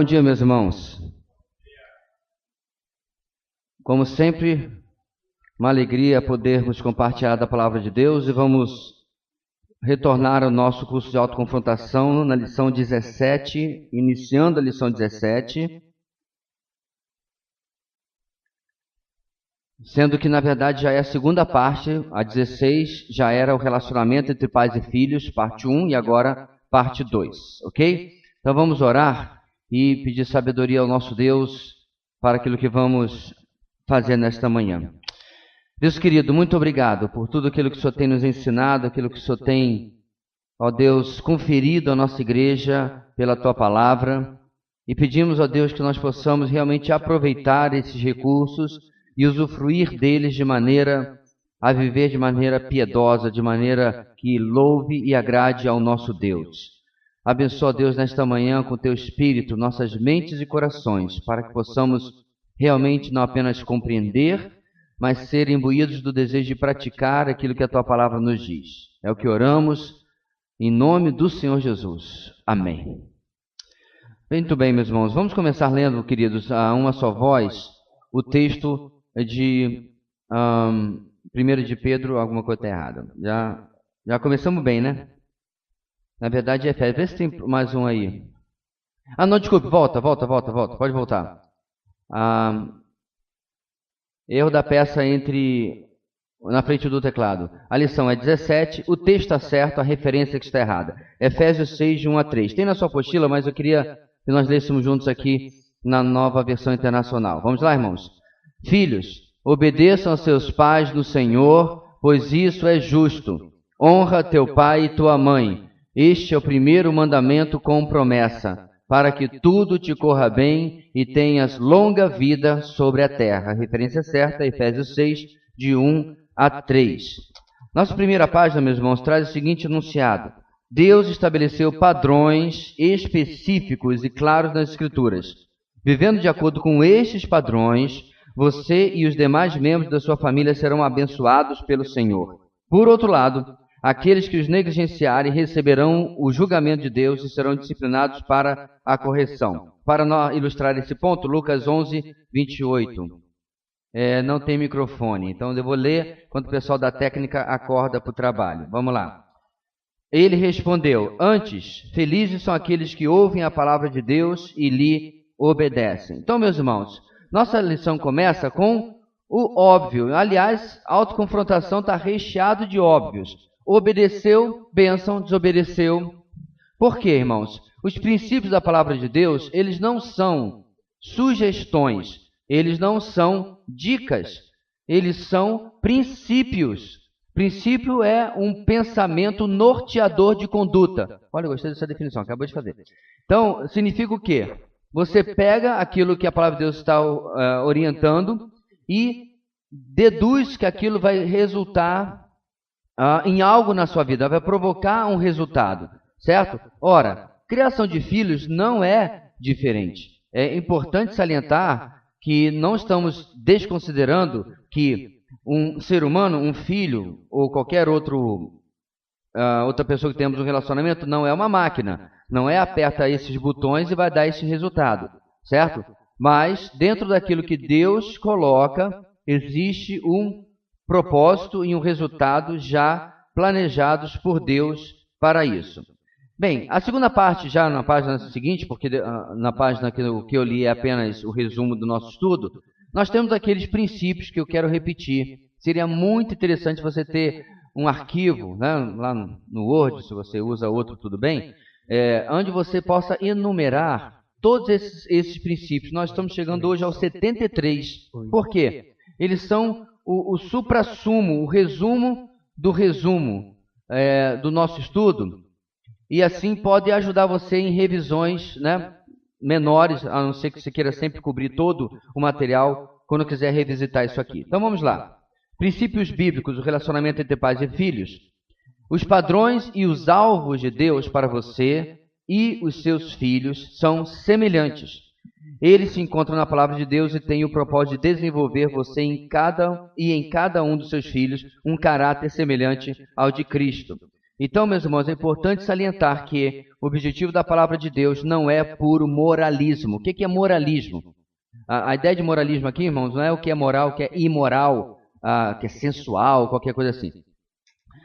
dia, meus irmãos. Como sempre, uma alegria podermos compartilhar da palavra de Deus e vamos retornar ao nosso curso de autoconfrontação na lição 17, iniciando a lição 17, sendo que na verdade já é a segunda parte, a 16 já era o relacionamento entre pais e filhos, parte 1, e agora parte 2, ok? Então vamos orar e pedir sabedoria ao nosso Deus para aquilo que vamos fazer nesta manhã. Deus querido, muito obrigado por tudo aquilo que o Senhor tem nos ensinado, aquilo que o Senhor tem, ó Deus, conferido à nossa igreja pela Tua palavra. E pedimos, ó Deus, que nós possamos realmente aproveitar esses recursos e usufruir deles de maneira a viver de maneira piedosa, de maneira que louve e agrade ao nosso Deus. Abençoa, Deus, nesta manhã com Teu Espírito, nossas mentes e corações, para que possamos realmente não apenas compreender, mas ser imbuídos do desejo de praticar aquilo que a Tua palavra nos diz. É o que oramos, em nome do Senhor Jesus. Amém. Muito bem, meus irmãos. Vamos começar lendo, queridos, a uma só voz, o texto de 1 de Pedro, alguma coisa está errada. Já começamos bem, né? Na verdade é Efésios. Vê se tem mais um aí. Ah, não, desculpe. Volta. Pode voltar. Erro da peça na frente do teclado. A lição é 17, o texto está certo, a referência que está errada. Efésios 6, de 1 a 3. Tem na sua apostila, mas eu queria que nós lêssemos juntos aqui na nova versão internacional. Vamos lá, irmãos? Filhos, obedeçam aos seus pais no Senhor, pois isso é justo. Honra teu pai e tua mãe. Este é o primeiro mandamento com promessa, para que tudo te corra bem e tenhas longa vida sobre a terra. A referência certa, Efésios 6, de 1 a 3. Nossa primeira página, meus irmãos, traz o seguinte enunciado. Deus estabeleceu padrões específicos e claros nas Escrituras. Vivendo de acordo com estes padrões, você e os demais membros da sua família serão abençoados pelo Senhor. Por outro lado, aqueles que os negligenciarem receberão o julgamento de Deus e serão disciplinados para a correção. Para ilustrar esse ponto, Lucas 11, 28. Não tem microfone, então eu vou ler quando o pessoal da técnica acorda para o trabalho. Vamos lá. Ele respondeu, antes, felizes são aqueles que ouvem a palavra de Deus e lhe obedecem. Então, meus irmãos, nossa lição começa com o óbvio. Aliás, a autoconfrontação está recheado de óbvios. Obedeceu, bênção, desobedeceu. Por quê, irmãos? Os princípios da palavra de Deus, eles não são sugestões, eles não são dicas, eles são princípios. Princípio é um pensamento norteador de conduta. Olha, eu gostei dessa definição, acabou de fazer. Então, significa o quê? Você pega aquilo que a palavra de Deus está orientando e deduz que aquilo vai resultar em algo na sua vida, vai provocar um resultado, certo? Ora, criação de filhos não é diferente. É importante salientar que não estamos desconsiderando que um ser humano, um filho ou qualquer outra pessoa que temos um relacionamento não é uma máquina, não é aperta esses botões e vai dar esse resultado, certo? Mas dentro daquilo que Deus coloca, existe um propósito e um resultado já planejados por Deus para isso. Bem, a segunda parte, já na página seguinte, porque na página que eu li é apenas o resumo do nosso estudo, nós temos aqueles princípios que eu quero repetir. Seria muito interessante você ter um arquivo, né, lá no Word, se você usa outro, tudo bem, onde você possa enumerar todos esses princípios. Nós estamos chegando hoje aos 73. Por quê? Eles são o suprassumo, o resumo do resumo do nosso estudo, e assim pode ajudar você em revisões, né, menores, a não ser que você queira sempre cobrir todo o material quando quiser revisitar isso aqui. Então vamos lá. Princípios bíblicos, o relacionamento entre pais e filhos. Os padrões e os alvos de Deus para você e os seus filhos são semelhantes. Eles se encontram na palavra de Deus e têm o propósito de desenvolver você em cada um dos seus filhos um caráter semelhante ao de Cristo. Então, meus irmãos, é importante salientar que o objetivo da palavra de Deus não é puro moralismo. O que é moralismo? A ideia de moralismo aqui, irmãos, não é o que é moral, o que é imoral, que é sensual, qualquer coisa assim.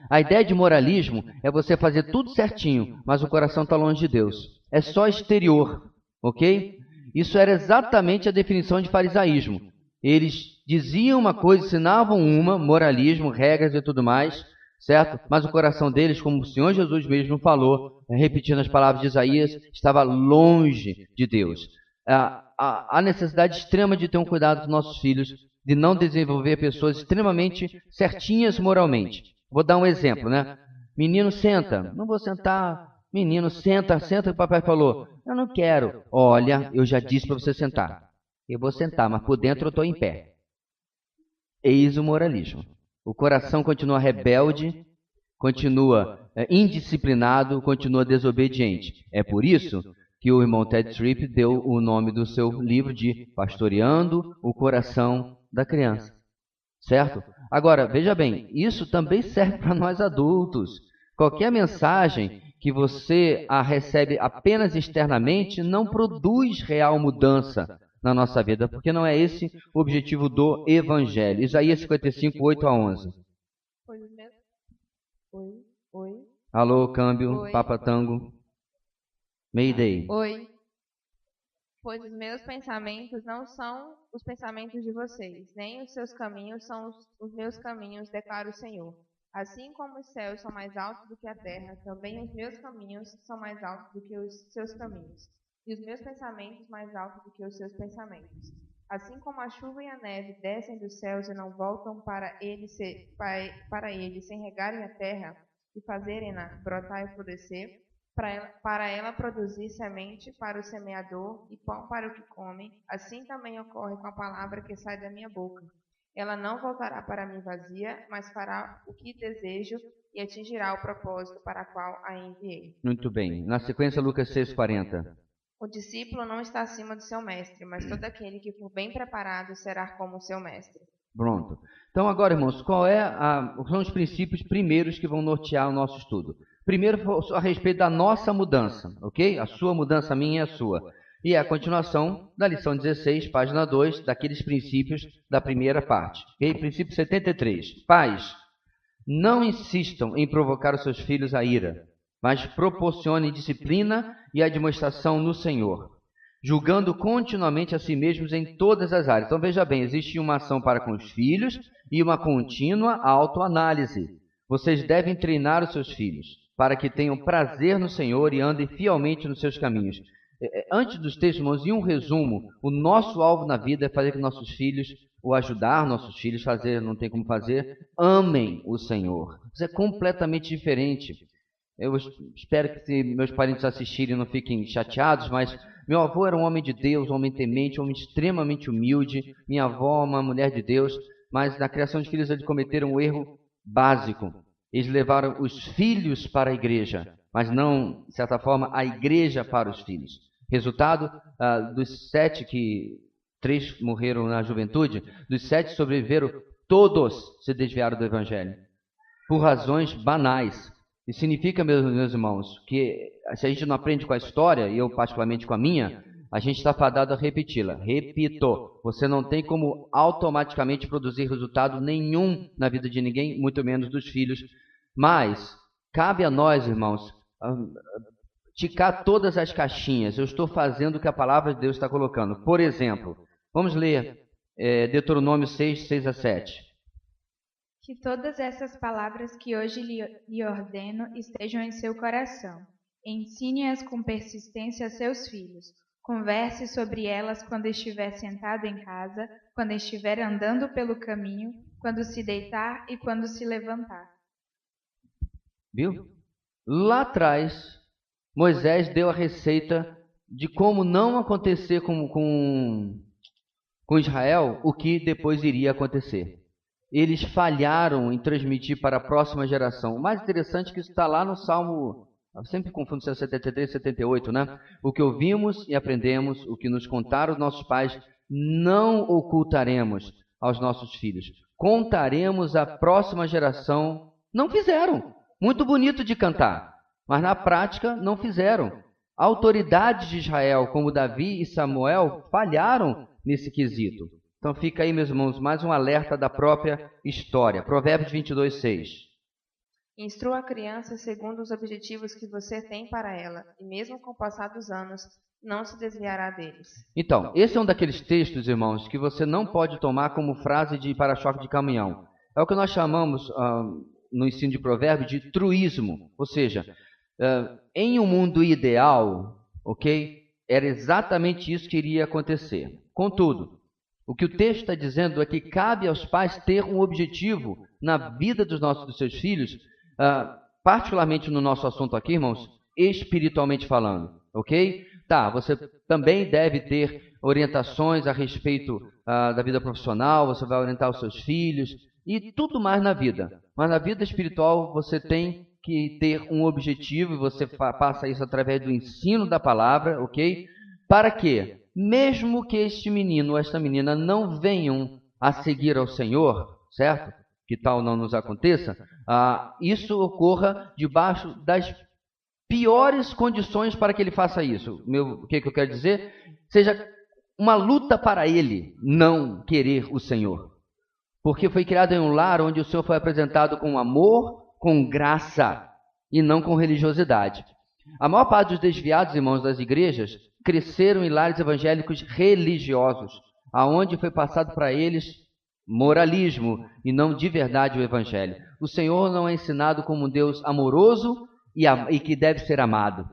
A ideia de moralismo é você fazer tudo certinho, mas o coração está longe de Deus. É só exterior, ok? Isso era exatamente a definição de farisaísmo. Eles diziam uma coisa, ensinavam uma, moralismo, regras e tudo mais, certo? Mas o coração deles, como o Senhor Jesus mesmo falou, repetindo as palavras de Isaías, estava longe de Deus. A necessidade extrema de ter um cuidado com nossos filhos, de não desenvolver pessoas extremamente certinhas moralmente. Vou dar um exemplo, né? Menino, senta. Não vou sentar. Menino, senta, senta. O papai falou, eu não quero. Olha, eu já disse para você sentar. Eu vou sentar, mas por dentro eu estou em pé. Eis o moralismo. O coração continua rebelde, continua indisciplinado, continua desobediente. É por isso que o irmão Ted Tripp deu o nome do seu livro de Pastoreando o Coração da Criança. Certo? Agora, veja bem, isso também serve para nós adultos. Qualquer mensagem que você recebe apenas externamente não produz real mudança na nossa vida, porque não é esse o objetivo do Evangelho. Isaías 55, 8 a 11. Oi. Alô, câmbio, Oi. Papa Tango. Mayday. Oi. Pois os meus pensamentos não são os pensamentos de vocês, nem os seus caminhos são os meus caminhos, declara o Senhor. Assim como os céus são mais altos do que a terra, também os meus caminhos são mais altos do que os seus caminhos, e os meus pensamentos mais altos do que os seus pensamentos. Assim como a chuva e a neve descem dos céus e não voltam para ele sem regarem a terra e fazerem-na brotar e florescer, para ela produzir semente para o semeador e pão para o que come, assim também ocorre com a palavra que sai da minha boca. Ela não voltará para mim vazia, mas fará o que desejo e atingirá o propósito para o qual a enviei. Muito bem. Na sequência, Lucas 6,40. O discípulo não está acima do seu mestre, mas todo aquele que for bem preparado será como o seu mestre. Pronto. Então agora, irmãos, são os princípios primeiros que vão nortear o nosso estudo? Primeiro, a respeito da nossa mudança, ok? A sua mudança, a minha e a sua. E é a continuação da lição 16, página 2, daqueles princípios da primeira parte. Ok? Princípio 73. Pais, não insistam em provocar os seus filhos à ira, mas proporcionem disciplina e admoestação no Senhor, julgando continuamente a si mesmos em todas as áreas. Então veja bem, existe uma ação para com os filhos e uma contínua autoanálise. Vocês devem treinar os seus filhos para que tenham prazer no Senhor e andem fielmente nos seus caminhos. Antes dos textos, irmãos, em um resumo, o nosso alvo na vida é fazer que nossos filhos, ou ajudar nossos filhos, fazer, não tem como fazer, amem o Senhor. Isso é completamente diferente. Eu espero que se meus parentes assistirem não fiquem chateados, mas meu avô era um homem de Deus, um homem temente, um homem extremamente humilde. Minha avó, uma mulher de Deus, mas na criação de filhos eles cometeram um erro básico. Eles levaram os filhos para a igreja, mas não, de certa forma, a igreja para os filhos. Resultado, dos 7 que 3 morreram na juventude, dos 7 sobreviveram, todos se desviaram do Evangelho, por razões banais. Isso significa, meus irmãos, que se a gente não aprende com a história, e eu particularmente com a minha, a gente está fadado a repeti-la. Repito, você não tem como automaticamente produzir resultado nenhum na vida de ninguém, muito menos dos filhos. Mas cabe a nós, irmãos, ticar todas as caixinhas. Eu estou fazendo o que a palavra de Deus está colocando. Por exemplo, vamos ler Deuteronômio 6, 6 a 7. Que todas essas palavras que hoje lhe ordeno estejam em seu coração. Ensine-as com persistência a seus filhos. Converse sobre elas quando estiver sentado em casa, quando estiver andando pelo caminho, quando se deitar e quando se levantar. Viu? Lá atrás, Moisés deu a receita de como não acontecer com Israel o que depois iria acontecer. Eles falharam em transmitir para a próxima geração. O mais interessante é que isso está lá no Salmo, eu sempre confundo se é 73 e 78, né? O que ouvimos e aprendemos, o que nos contaram os nossos pais, não ocultaremos aos nossos filhos. Contaremos à próxima geração. Não fizeram. Muito bonito de cantar, mas na prática não fizeram. Autoridades de Israel, como Davi e Samuel, falharam nesse quesito. Então fica aí, meus irmãos, mais um alerta da própria história. Provérbios 22, 6. Instrua a criança segundo os objetivos que você tem para ela, e mesmo com o passar dos anos, não se desviará deles. Então, esse é um daqueles textos, irmãos, que você não pode tomar como frase de para-choque de caminhão. É o que nós chamamos, no ensino de Provérbios, de truísmo. Ou seja, em um mundo ideal, ok? Era exatamente isso que iria acontecer. Contudo, o que o texto está dizendo é que cabe aos pais ter um objetivo na vida dos seus filhos, particularmente no nosso assunto aqui, irmãos, espiritualmente falando, ok? Tá, você também deve ter orientações a respeito da vida profissional, você vai orientar os seus filhos e tudo mais na vida. Mas na vida espiritual você tem que ter um objetivo e você passa isso através do ensino da palavra, ok? Para que, mesmo que este menino ou esta menina não venham a seguir ao Senhor, certo? Que tal não nos aconteça, isso ocorra debaixo das piores condições para que ele faça isso. O que eu quero dizer? Seja uma luta para ele não querer o Senhor. Porque foi criado em um lar onde o Senhor foi apresentado com amor, com graça e não com religiosidade. A maior parte dos desviados, irmãos, das igrejas cresceram em lares evangélicos religiosos, aonde foi passado para eles moralismo e não de verdade o evangelho. O Senhor não é ensinado como um Deus amoroso e que deve ser amado.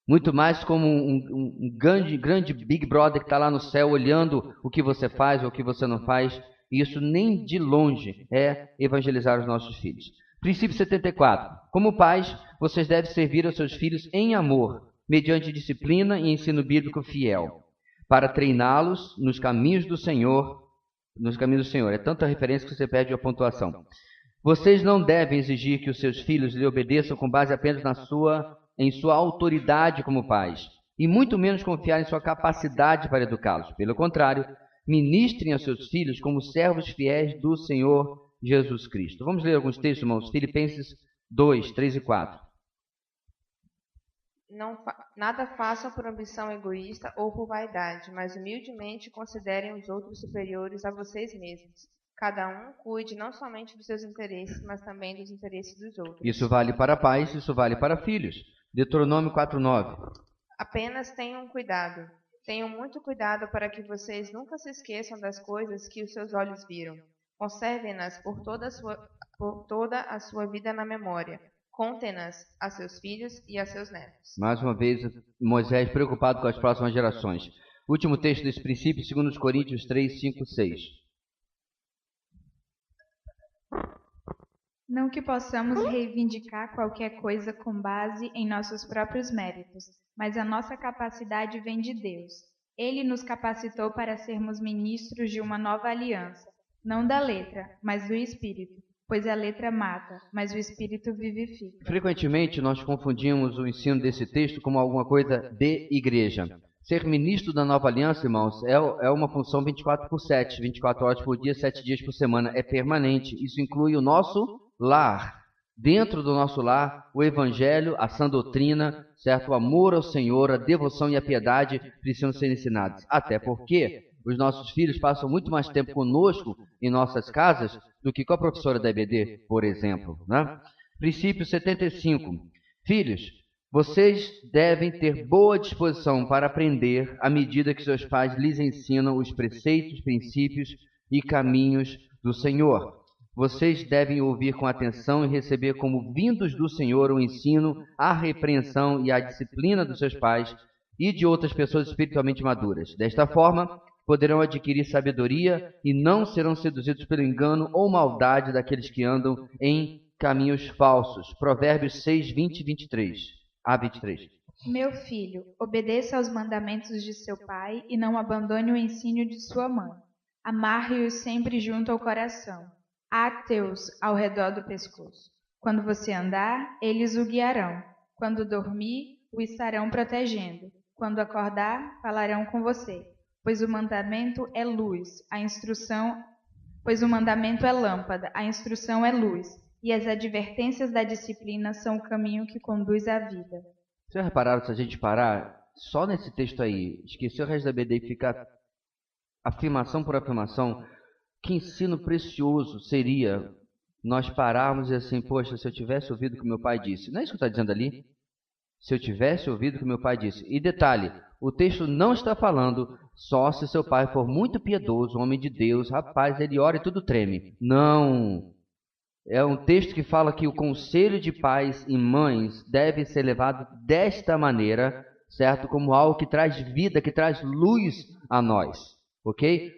Muito mais como um grande Big Brother que está lá no céu olhando o que você faz ou o que você não faz. E isso nem de longe é evangelizar os nossos filhos. Princípio 74. Como pais, vocês devem servir aos seus filhos em amor, mediante disciplina e ensino bíblico fiel, para treiná-los nos caminhos do Senhor. É tanta referência que você perde a pontuação. Vocês não devem exigir que os seus filhos lhe obedeçam com base apenas em sua autoridade como pais, e muito menos confiar em sua capacidade para educá-los. Pelo contrário, ministrem a seus filhos como servos fiéis do Senhor Jesus Cristo. Vamos ler alguns textos, irmãos. Filipenses 2, 3 e 4. Nada façam por ambição egoísta ou por vaidade, mas humildemente considerem os outros superiores a vocês mesmos. Cada um cuide não somente dos seus interesses, mas também dos interesses dos outros. Isso vale para pais, isso vale para filhos. Deuteronômio 4:9. Apenas tenham cuidado. Tenham muito cuidado para que vocês nunca se esqueçam das coisas que os seus olhos viram. Conservem-nas por toda a sua vida na memória. Contem-nas a seus filhos e a seus netos. Mais uma vez, Moisés preocupado com as próximas gerações. Último texto desse princípio, 2 Coríntios 3, 5, 6. Não que possamos reivindicar qualquer coisa com base em nossos próprios méritos, mas a nossa capacidade vem de Deus. Ele nos capacitou para sermos ministros de uma nova aliança, não da letra, mas do Espírito, pois a letra mata, mas o Espírito vivifica. Frequentemente nós confundimos o ensino desse texto como alguma coisa de igreja. Ser ministro da nova aliança, irmãos, é uma função 24/7, 24 horas por dia, 7 dias por semana, é permanente. Isso inclui o nosso lar. Dentro do nosso lar, o evangelho, a sã doutrina, certo? O amor ao Senhor, a devoção e a piedade precisam ser ensinados. Até porque os nossos filhos passam muito mais tempo conosco em nossas casas do que com a professora da EBD, por exemplo, né? Princípio 75. Filhos, vocês devem ter boa disposição para aprender à medida que seus pais lhes ensinam os preceitos, princípios e caminhos do Senhor. Vocês devem ouvir com atenção e receber como vindos do Senhor o ensino, a repreensão e a disciplina dos seus pais e de outras pessoas espiritualmente maduras. Desta forma, poderão adquirir sabedoria e não serão seduzidos pelo engano ou maldade daqueles que andam em caminhos falsos. Provérbios 6, 20 e 23. A 23. Meu filho, obedeça aos mandamentos de seu pai e não abandone o ensino de sua mãe. Amarre-os sempre junto ao coração. Ate-os ao redor do pescoço. Quando você andar, eles o guiarão. Quando dormir, o estarão protegendo. Quando acordar, falarão com você. Pois o mandamento é luz, pois o mandamento é lâmpada, a instrução é luz, e as advertências da disciplina são o caminho que conduz à vida. Vocês repararam, se a gente parar só nesse texto aí, esquecer o resto da BD e ficar afirmação por afirmação, que ensino precioso seria nós pararmos e assim, poxa, se eu tivesse ouvido o que meu pai disse. Não é isso que está dizendo ali? Se eu tivesse ouvido o que meu pai disse. E detalhe, o texto não está falando só se seu pai for muito piedoso, homem de Deus, rapaz, ele ora e tudo treme. Não. É um texto que fala que o conselho de pais e mães deve ser levado desta maneira, certo? Como algo que traz vida, que traz luz a nós. Ok?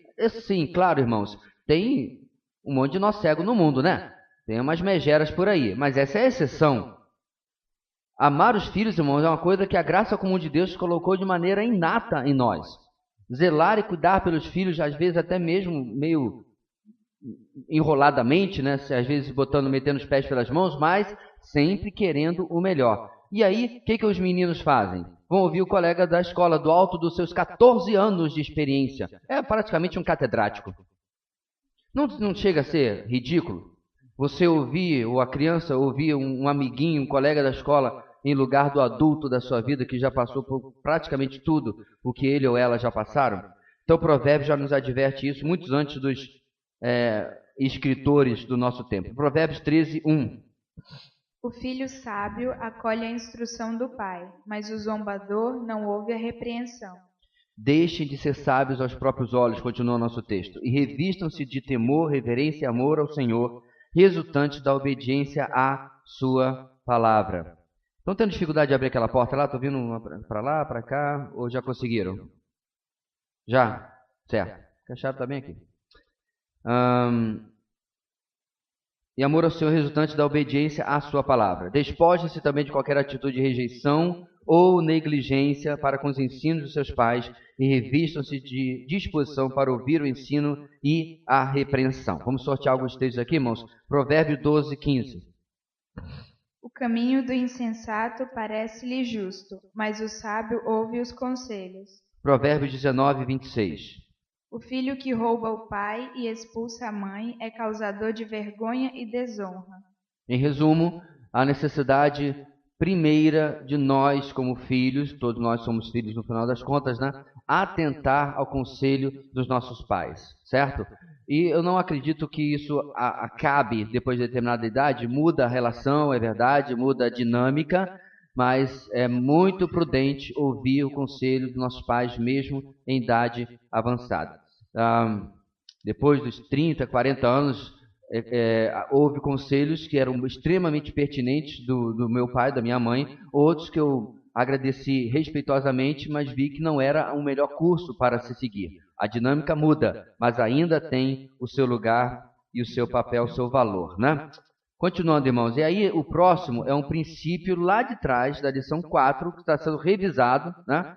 Sim, claro, irmãos, tem um monte de nó cego no mundo, né? Tem umas megeras por aí, mas essa é a exceção. Amar os filhos, irmãos, é uma coisa que a graça comum de Deus colocou de maneira inata em nós. Zelar e cuidar pelos filhos, às vezes até mesmo meio enroladamente, né? Às vezes metendo os pés pelas mãos, mas sempre querendo o melhor. E aí, o que os meninos fazem? Vão ouvir o colega da escola, do alto dos seus 14 anos de experiência. É praticamente um catedrático. Não chega a ser ridículo? Você ouvir, ou a criança ouvir um amiguinho, um colega da escola, em lugar do adulto da sua vida, que já passou por praticamente tudo o que ele ou ela já passaram? Então o Provérbios já nos adverte isso muito antes dos escritores do nosso tempo. Provérbios 13, 1. O filho sábio acolhe a instrução do pai, mas o zombador não ouve a repreensão. Deixem de ser sábios aos próprios olhos, continua o nosso texto, e revistam-se de temor, reverência e amor ao Senhor, resultante da obediência à sua palavra. Estão tendo dificuldade de abrir aquela porta lá? Estou vindo para lá, para cá, ou já conseguiram? Já? Certo. A chave está bem aqui. E amor ao Senhor, resultante da obediência à sua palavra. Despoje-se também de qualquer atitude de rejeição ou negligência para com os ensinos dos seus pais e revistam-se de disposição para ouvir o ensino e a repreensão. Vamos sortear alguns textos aqui, irmãos. Provérbio 12, 15. O caminho do insensato parece-lhe justo, mas o sábio ouve os conselhos. Provérbios 19, 26. O filho que rouba o pai e expulsa a mãe é causador de vergonha e desonra. Em resumo, a necessidade primeira de nós como filhos, todos nós somos filhos no final das contas, né? Atentar ao conselho dos nossos pais, certo? E eu não acredito que isso acabe depois de determinada idade, muda a relação, é verdade, muda a dinâmica, mas é muito prudente ouvir o conselho dos nossos pais, mesmo em idade avançada. Depois dos 30, 40 anos, houve conselhos que eram extremamente pertinentes do meu pai, da minha mãe, outros que eu agradeci respeitosamente, mas vi que não era o melhor curso para se seguir. A dinâmica muda, mas ainda tem o seu lugar e o seu papel, o seu valor, né? Continuando, irmãos, e aí o próximo é um princípio lá de trás, da lição 4, que está sendo revisado, né?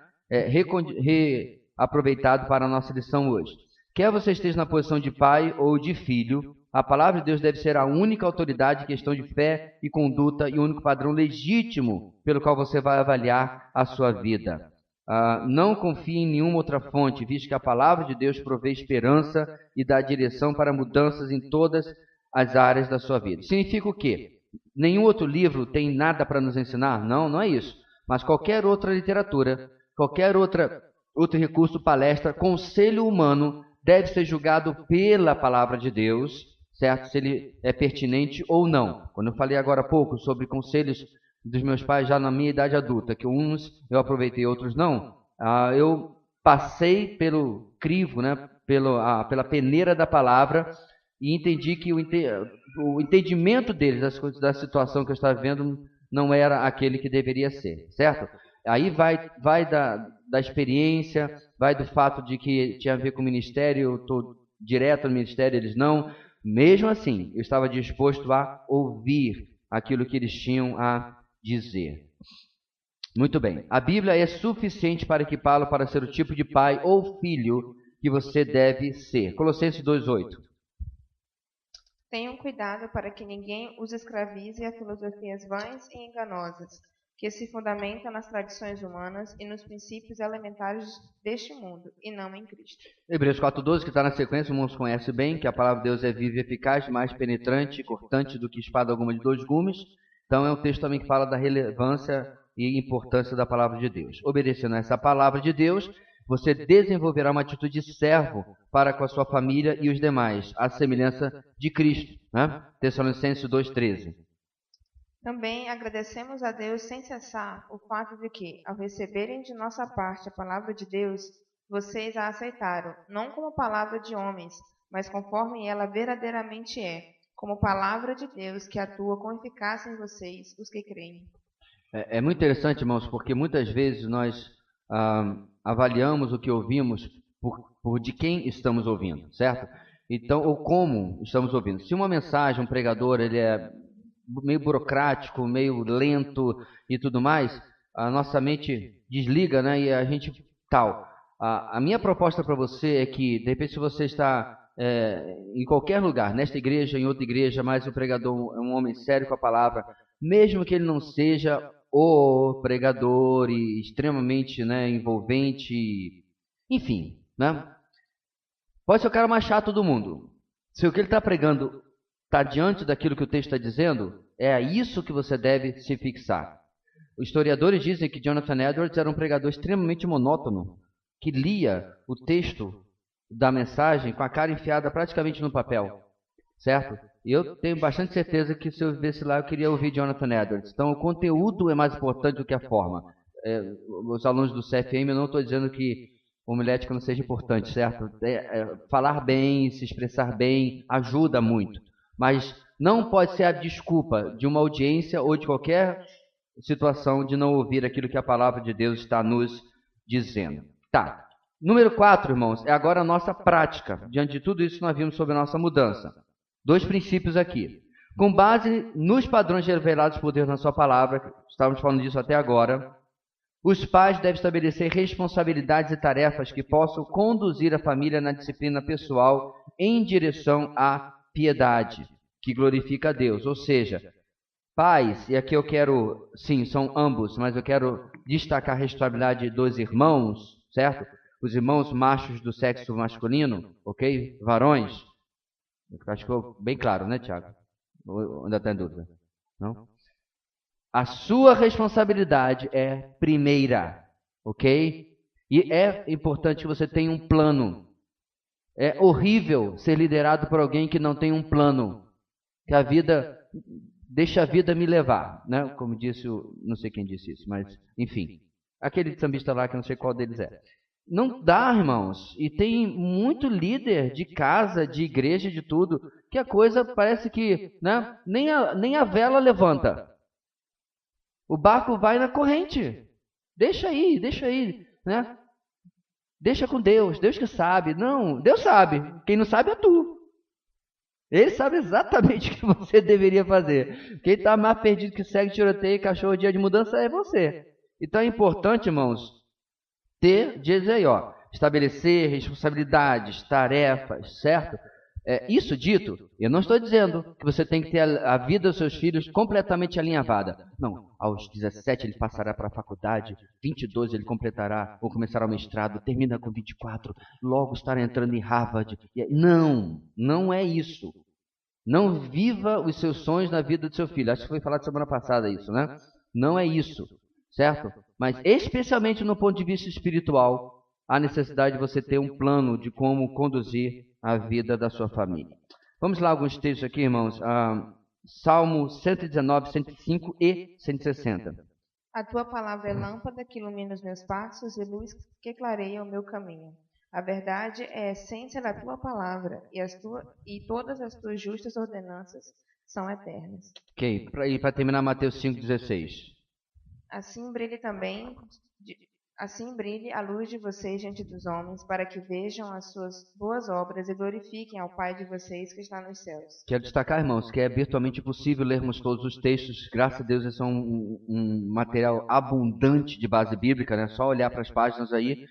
Reaproveitado para a nossa lição hoje. Quer você esteja na posição de pai ou de filho, a palavra de Deus deve ser a única autoridade em questão de fé e conduta e o único padrão legítimo pelo qual você vai avaliar a sua vida. Não confie em nenhuma outra fonte, visto que a palavra de Deus provê esperança e dá direção para mudanças em todas as áreas da sua vida. Significa o quê? Nenhum outro livro tem nada para nos ensinar? Não, não é isso. Mas qualquer outra literatura, qualquer outro recurso, palestra, conselho humano deve ser julgado pela palavra de Deus, certo? Se ele é pertinente ou não. Quando eu falei agora há pouco sobre conselhos dos meus pais já na minha idade adulta, que uns eu aproveitei, outros não, eu passei pelo crivo, né? Pela peneira da palavra e entendi que o entendimento deles da situação que eu estava vivendo não era aquele que deveria ser, certo? Aí vai da experiência, vai do fato de que tinha a ver com o ministério, eu estou direto no ministério, eles não. Mesmo assim, eu estava disposto a ouvir aquilo que eles tinham a dizer. Muito bem. A Bíblia é suficiente para equipá-lo para ser o tipo de pai ou filho que você deve ser. Colossenses 2:8. Tenham cuidado para que ninguém os escravize a filosofias vãs e enganosas, que se fundamenta nas tradições humanas e nos princípios elementares deste mundo, e não em Cristo. Hebreus 4:12, que está na sequência, o irmão conhece bem, que a palavra de Deus é viva e eficaz, mais penetrante e cortante do que espada alguma de 2 gumes. Então é um texto também que fala da relevância e importância da palavra de Deus. Obedecendo a essa palavra de Deus, você desenvolverá uma atitude de servo para com a sua família e os demais, à semelhança de Cristo. Né? Tessalonicenses 2:13. Também agradecemos a Deus sem cessar o fato de que, ao receberem de nossa parte a palavra de Deus, vocês a aceitaram, não como palavra de homens, mas conforme ela verdadeiramente é, como palavra de Deus que atua com eficácia em vocês, os que creem. É muito interessante, irmãos, porque muitas vezes nós avaliamos o que ouvimos por de quem estamos ouvindo, certo? Então, ou como estamos ouvindo. Se uma mensagem, um pregador, ele é meio burocrático, meio lento e tudo mais, a nossa mente desliga, né? E a gente tal. A minha proposta para você é que, de repente, se você está em qualquer lugar, nesta igreja, em outra igreja, mas o pregador é um homem sério com a palavra, mesmo que ele não seja o pregador e extremamente, né, envolvente, enfim, né? Pode ser o cara mais chato do mundo. Se o que ele está pregando está diante daquilo que o texto está dizendo, é a isso que você deve se fixar. Os historiadores dizem que Jonathan Edwards era um pregador extremamente monótono, que lia o texto da mensagem com a cara enfiada praticamente no papel, certo? E eu tenho bastante certeza que se eu visse lá, eu queria ouvir Jonathan Edwards. Então, o conteúdo é mais importante do que a forma. Os alunos do CFM, eu não estou dizendo que homilética não seja importante, certo? Falar bem, se expressar bem, ajuda muito. Mas não pode ser a desculpa de uma audiência ou de qualquer situação de não ouvir aquilo que a palavra de Deus está nos dizendo. Tá. Número 4, irmãos, é agora a nossa prática. Diante de tudo isso, nós vimos sobre a nossa mudança. 2 princípios aqui. Com base nos padrões revelados por Deus na sua palavra, estávamos falando disso até agora, os pais devem estabelecer responsabilidades e tarefas que possam conduzir a família na disciplina pessoal em direção à piedade, que glorifica a Deus. Ou seja, pais, e aqui eu quero, sim, são ambos, mas eu quero destacar a responsabilidade dos irmãos, certo? Os irmãos machos do sexo masculino, ok? Varões. Acho que ficou bem claro, né, Tiago? Ou ainda está em dúvida? Não? A sua responsabilidade é primeira, ok? E é importante que você tenha um plano. É horrível ser liderado por alguém que não tem um plano. Que a vida, deixa a vida me levar, né? Como disse, não sei quem disse isso, mas enfim. Aquele sambista lá que não sei qual deles é. Não dá, irmãos. E tem muito líder de casa, de igreja, de tudo, que a coisa parece que, né? Nem a vela levanta. O barco vai na corrente. Deixa aí, né? Deixa com Deus, Deus que sabe. Não, Deus sabe. Quem não sabe é tu. Ele sabe exatamente o que você deveria fazer. Quem está mais perdido que segue tiroteio e cachorro dia de mudança é você. Então é importante, irmãos, diz aí, ó, estabelecer responsabilidades, tarefas, certo? Isso dito, eu não estou dizendo que você tem que ter a vida dos seus filhos completamente alinhavada. Não, aos 17 ele passará para a faculdade, 22 ele completará ou começará o mestrado, termina com 24, logo estará entrando em Harvard. Não, não é isso. Não viva os seus sonhos na vida do seu filho. Acho que foi falado semana passada isso, né? Não é isso, certo? Mas especialmente no ponto de vista espiritual, há necessidade de você ter um plano de como conduzir a vida da sua família. Vamos lá alguns textos aqui, irmãos. Salmo 119, 105 e 160. A tua palavra é lâmpada que ilumina os meus passos e luz que clareia o meu caminho. A verdade é a essência da tua palavra e todas as tuas justas ordenanças são eternas. Ok, para terminar Mateus 5,16. Assim brilhe a luz de vocês diante dos homens, para que vejam as suas boas obras e glorifiquem ao Pai de vocês que está nos céus. Quero destacar, irmãos, que é virtualmente impossível lermos todos os textos. Graças a Deus, esse é um material abundante de base bíblica, né? Só olhar para as páginas aí,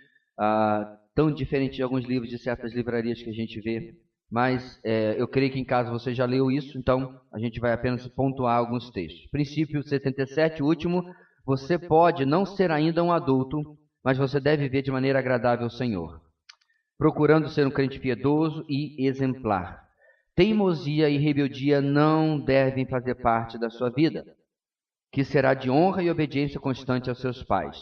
tão diferente de alguns livros de certas livrarias que a gente vê. Mas eu creio que em casa você já leu isso, então a gente vai apenas pontuar alguns textos. Princípio 77, último. Você pode não ser ainda um adulto, mas você deve viver de maneira agradável ao Senhor, procurando ser um crente piedoso e exemplar. Teimosia e rebeldia não devem fazer parte da sua vida, que será de honra e obediência constante aos seus pais.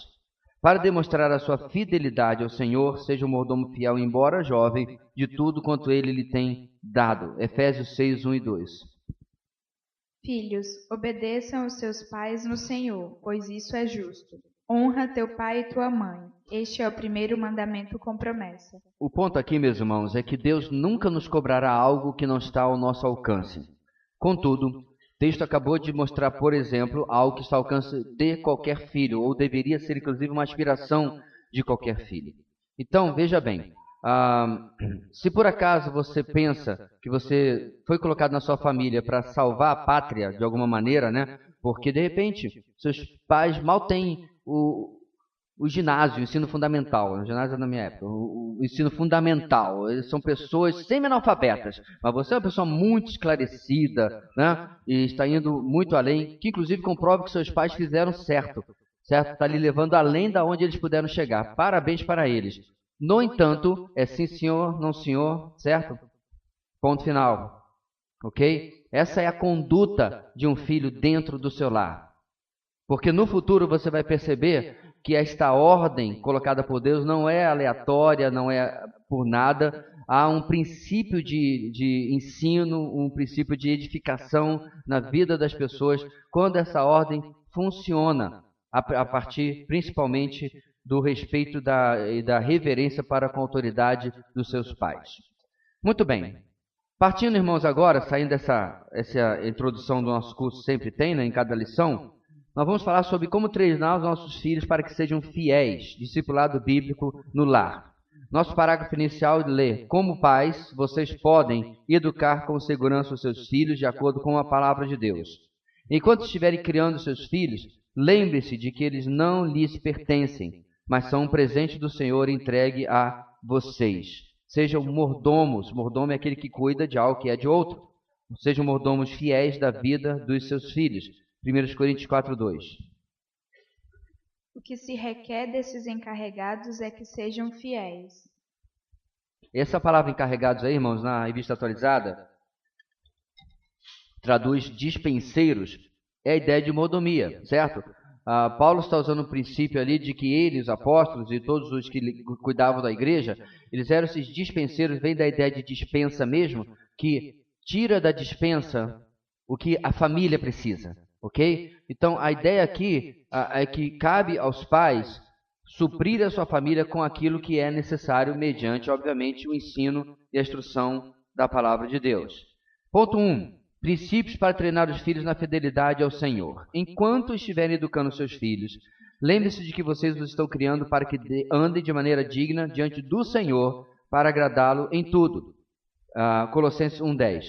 Para demonstrar a sua fidelidade ao Senhor, seja um mordomo fiel, embora jovem, de tudo quanto ele lhe tem dado. Efésios 6, 1 e 2. Filhos, obedeçam aos seus pais no Senhor, pois isso é justo. Honra teu pai e tua mãe. Este é o primeiro mandamento com promessa. O ponto aqui, meus irmãos, é que Deus nunca nos cobrará algo que não está ao nosso alcance. Contudo, o texto acabou de mostrar, por exemplo, algo que está ao alcance de qualquer filho, ou deveria ser, inclusive, uma aspiração de qualquer filho. Então, veja bem, se por acaso você pensa que você foi colocado na sua família para salvar a pátria de alguma maneira, né? Porque, de repente, seus pais mal têm o ginásio, o ensino fundamental. O ginásio é na minha época, o ensino fundamental. Eles são pessoas semi-analfabetas, mas você é uma pessoa muito esclarecida, né? E está indo muito além, que inclusive comprova que seus pais fizeram certo, certo? Está lhe levando além da onde eles puderam chegar. Parabéns para eles. No entanto, é sim senhor, não senhor, certo? Ponto final. Ok? Essa é a conduta de um filho dentro do seu lar. Porque no futuro você vai perceber que esta ordem colocada por Deus não é aleatória, não é por nada. Há um princípio de ensino, um princípio de edificação na vida das pessoas quando essa ordem funciona, a partir principalmente do respeito e da reverência para com a autoridade dos seus pais. Muito bem. Partindo, irmãos, agora, saindo dessa introdução do nosso curso, sempre tem, né, em cada lição, nós vamos falar sobre como treinar os nossos filhos para que sejam fiéis, discipulado bíblico no lar. Nosso parágrafo inicial lê: como pais, vocês podem educar com segurança os seus filhos de acordo com a palavra de Deus. Enquanto estiverem criando seus filhos, lembre-se de que eles não lhes pertencem, mas são um presente do Senhor entregue a vocês. Sejam mordomos, mordomo é aquele que cuida de algo que é de outro. Sejam mordomos fiéis da vida dos seus filhos. 1 Coríntios 4, 2. O que se requer desses encarregados é que sejam fiéis. Essa palavra encarregados aí, irmãos, na revista atualizada, traduz dispenseiros, é a ideia de mordomia, certo? Paulo está usando o princípio ali de que ele, os apóstolos e todos os que cuidavam da igreja, eles eram esses dispenseiros, vem da ideia de dispensa mesmo, que tira da dispensa o que a família precisa, ok? Então, a ideia aqui é que cabe aos pais suprir a sua família com aquilo que é necessário mediante, obviamente, o ensino e a instrução da palavra de Deus. Ponto 1. Princípios para treinar os filhos na fidelidade ao Senhor. Enquanto estiverem educando seus filhos, lembre-se de que vocês os estão criando para que andem de maneira digna diante do Senhor, para agradá-lo em tudo. Colossenses 1:10.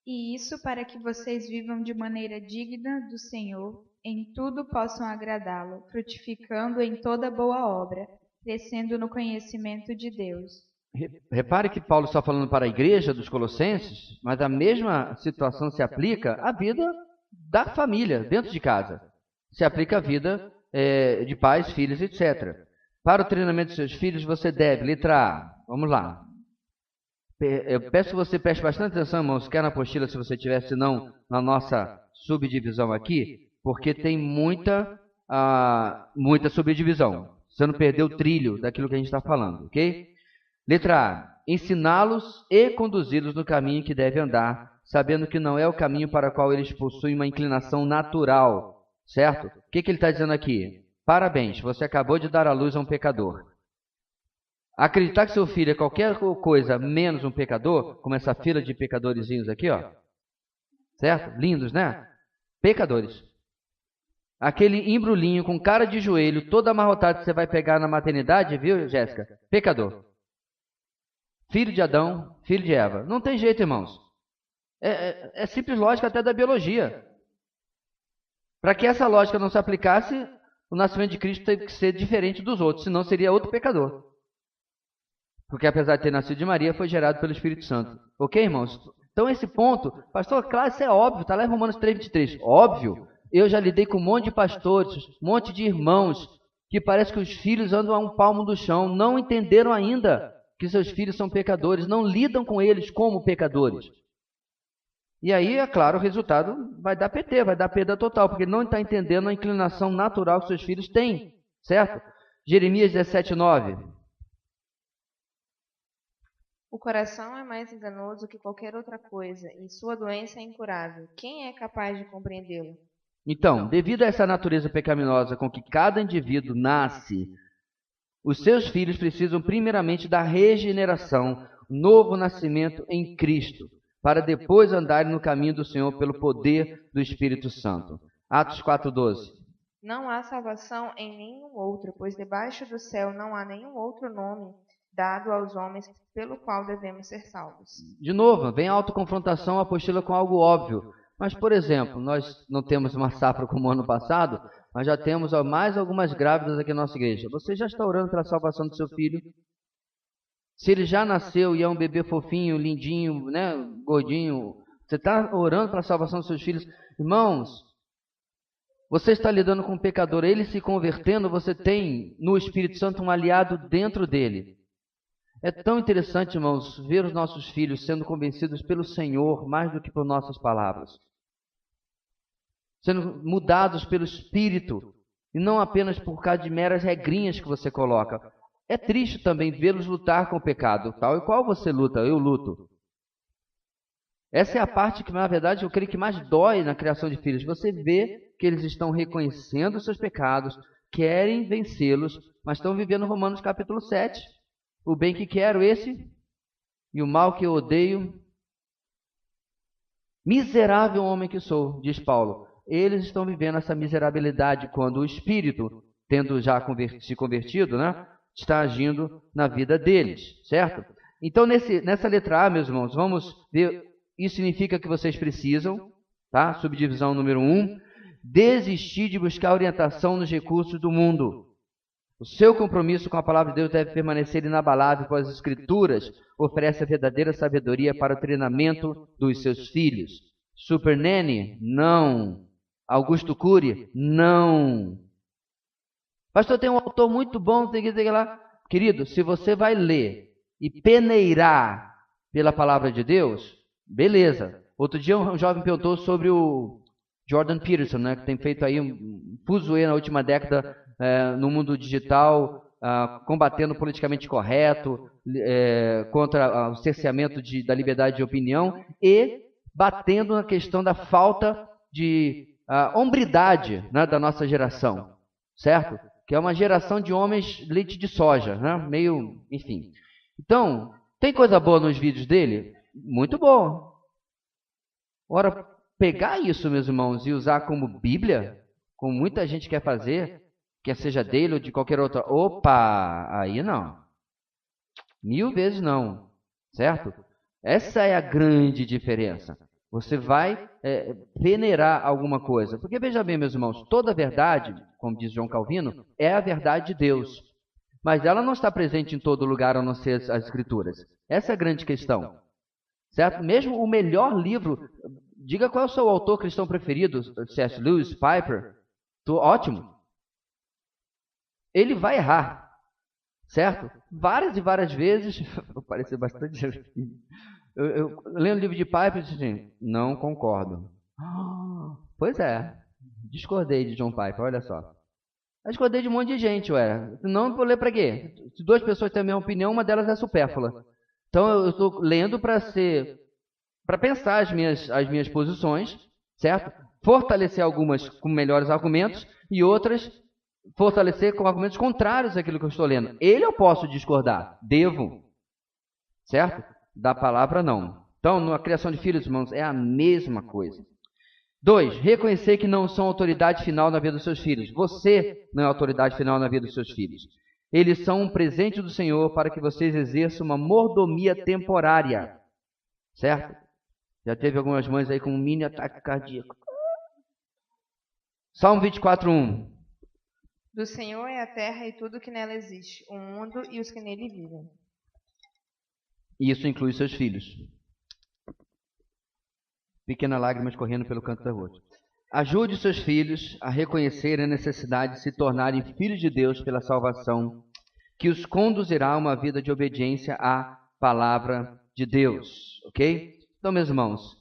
E isso para que vocês vivam de maneira digna do Senhor, em tudo possam agradá-lo, frutificando em toda boa obra, crescendo no conhecimento de Deus. Repare que Paulo está falando para a igreja dos Colossenses, mas a mesma situação se aplica à vida da família, dentro de casa. Se aplica à vida de pais, filhos, etc. Para o treinamento dos seus filhos, você deve, letra A, vamos lá. Eu peço que você preste bastante atenção, irmãos, quer na apostila, se você tiver, se não, na nossa subdivisão aqui, porque tem muita subdivisão. Você não perdeu o trilho daquilo que a gente está falando, ok? Letra A. Ensiná-los e conduzi-los no caminho que devem andar, sabendo que não é o caminho para o qual eles possuem uma inclinação natural. Certo? O que ele está dizendo aqui? Parabéns, você acabou de dar à luz a um pecador. Acreditar que seu filho é qualquer coisa menos um pecador, como essa fila de pecadorzinhos aqui, ó. Certo? Lindos, né? Pecadores. Aquele embrulhinho com cara de joelho, todo amarrotado que você vai pegar na maternidade, viu, Jéssica? Pecador. Filho de Adão, filho de Eva. Não tem jeito, irmãos. É simples lógica até da biologia. Para que essa lógica não se aplicasse, o nascimento de Cristo teve que ser diferente dos outros, senão seria outro pecador. Porque apesar de ter nascido de Maria, foi gerado pelo Espírito Santo. Ok, irmãos? Então esse ponto, pastor, claro, isso é óbvio, está lá em Romanos 3:23. Óbvio. Eu já lidei com um monte de pastores, um monte de irmãos, que parece que os filhos andam a um palmo do chão, não entenderam ainda que seus filhos são pecadores, não lidam com eles como pecadores. E aí, é claro, o resultado vai dar PT, vai dar perda total, porque ele não está entendendo a inclinação natural que seus filhos têm, certo? Jeremias 17:9. O coração é mais enganoso que qualquer outra coisa, e sua doença é incurável. Quem é capaz de compreendê-lo? Então, devido a essa natureza pecaminosa com que cada indivíduo nasce, os seus filhos precisam primeiramente da regeneração, novo nascimento em Cristo, para depois andarem no caminho do Senhor pelo poder do Espírito Santo. Atos 4:12. Não há salvação em nenhum outro, pois debaixo do céu não há nenhum outro nome dado aos homens pelo qual devemos ser salvos. De novo, vem a autoconfrontação apostila com algo óbvio. Mas, por exemplo, nós não temos uma safra como ano passado, mas já temos mais algumas grávidas aqui na nossa igreja. Você já está orando pela salvação do seu filho? Se ele já nasceu e é um bebê fofinho, lindinho, né, gordinho, você está orando pela salvação dos seus filhos? Irmãos, você está lidando com um pecador, ele se convertendo, você tem no Espírito Santo um aliado dentro dele. É tão interessante, irmãos, ver os nossos filhos sendo convencidos pelo Senhor mais do que por nossas palavras. Sendo mudados pelo Espírito e não apenas por causa de meras regrinhas que você coloca. É triste também vê-los lutar com o pecado, tal e qual você luta, eu luto. Essa é a parte que, na verdade, eu creio que mais dói na criação de filhos. Você vê que eles estão reconhecendo os seus pecados, querem vencê-los, mas estão vivendo Romanos capítulo 7. O bem que quero, esse, e o mal que eu odeio. Miserável homem que sou, diz Paulo. Eles estão vivendo essa miserabilidade quando o Espírito, tendo já se convertido, né, está agindo na vida deles, certo? Então, nessa letra A, meus irmãos, vamos ver, isso significa que vocês precisam, tá? Subdivisão número 1, desistir de buscar orientação nos recursos do mundo. O seu compromisso com a palavra de Deus deve permanecer inabalável, pois as Escrituras oferecem a verdadeira sabedoria para o treinamento dos seus filhos. Super Nanny? Não. Augusto Cury? Não. Pastor, tem um autor muito bom, tem que lá. Querido, se você vai ler e peneirar pela palavra de Deus, beleza. Outro dia um jovem perguntou sobre o Jordan Peterson, né, que tem feito aí um fuzuê na última década no mundo digital, combatendo o politicamente correto, contra o cerceamento da liberdade de opinião e batendo na questão da falta de hombridade, né, da nossa geração, certo? Que é uma geração de homens leite de soja, né? Meio, enfim. Então, tem coisa boa nos vídeos dele? Muito bom. Ora, pegar isso, meus irmãos, e usar como Bíblia, como muita gente quer fazer, quer seja dele ou de qualquer outra, opa, aí não. 1000 vezes não, certo? Essa é a grande diferença. Você vai venerar alguma coisa. Porque veja bem, meus irmãos, toda verdade, como diz João Calvino, é a verdade de Deus. Mas ela não está presente em todo lugar, a não ser as Escrituras. Essa é a grande questão. Certo? Mesmo o melhor livro, diga qual é o seu autor cristão preferido, C.S. Lewis, Piper, ótimo. Ele vai errar, certo? Várias e várias vezes, vou parecer bastante... Eu lendo o livro de Piper e disse assim, não concordo. Pois é, discordei de John Piper, olha só. Eu discordei de um monte de gente, ué. Não vou ler para quê? Se duas pessoas têm a mesma opinião, uma delas é supérflua. Então eu estou lendo para pensar as minhas posições, certo? Fortalecer algumas com melhores argumentos e outras fortalecer com argumentos contrários àquilo que eu estou lendo. Eu posso discordar, devo, certo? Da palavra não. Então, na criação de filhos, irmãos, é a mesma coisa. 2, reconhecer que não são autoridade final na vida dos seus filhos. Você não é autoridade final na vida dos seus filhos. Eles são um presente do Senhor para que vocês exerçam uma mordomia temporária. Certo? Já teve algumas mães aí com um mini ataque cardíaco. Salmo 24:1. Do Senhor é a terra e tudo que nela existe, o mundo e os que nele vivem. Isso inclui seus filhos. Pequenas lágrimas correndo pelo canto da rosto. Ajude seus filhos a reconhecerem a necessidade de se tornarem filhos de Deus pela salvação, que os conduzirá a uma vida de obediência à palavra de Deus, ok? Então, meus irmãos,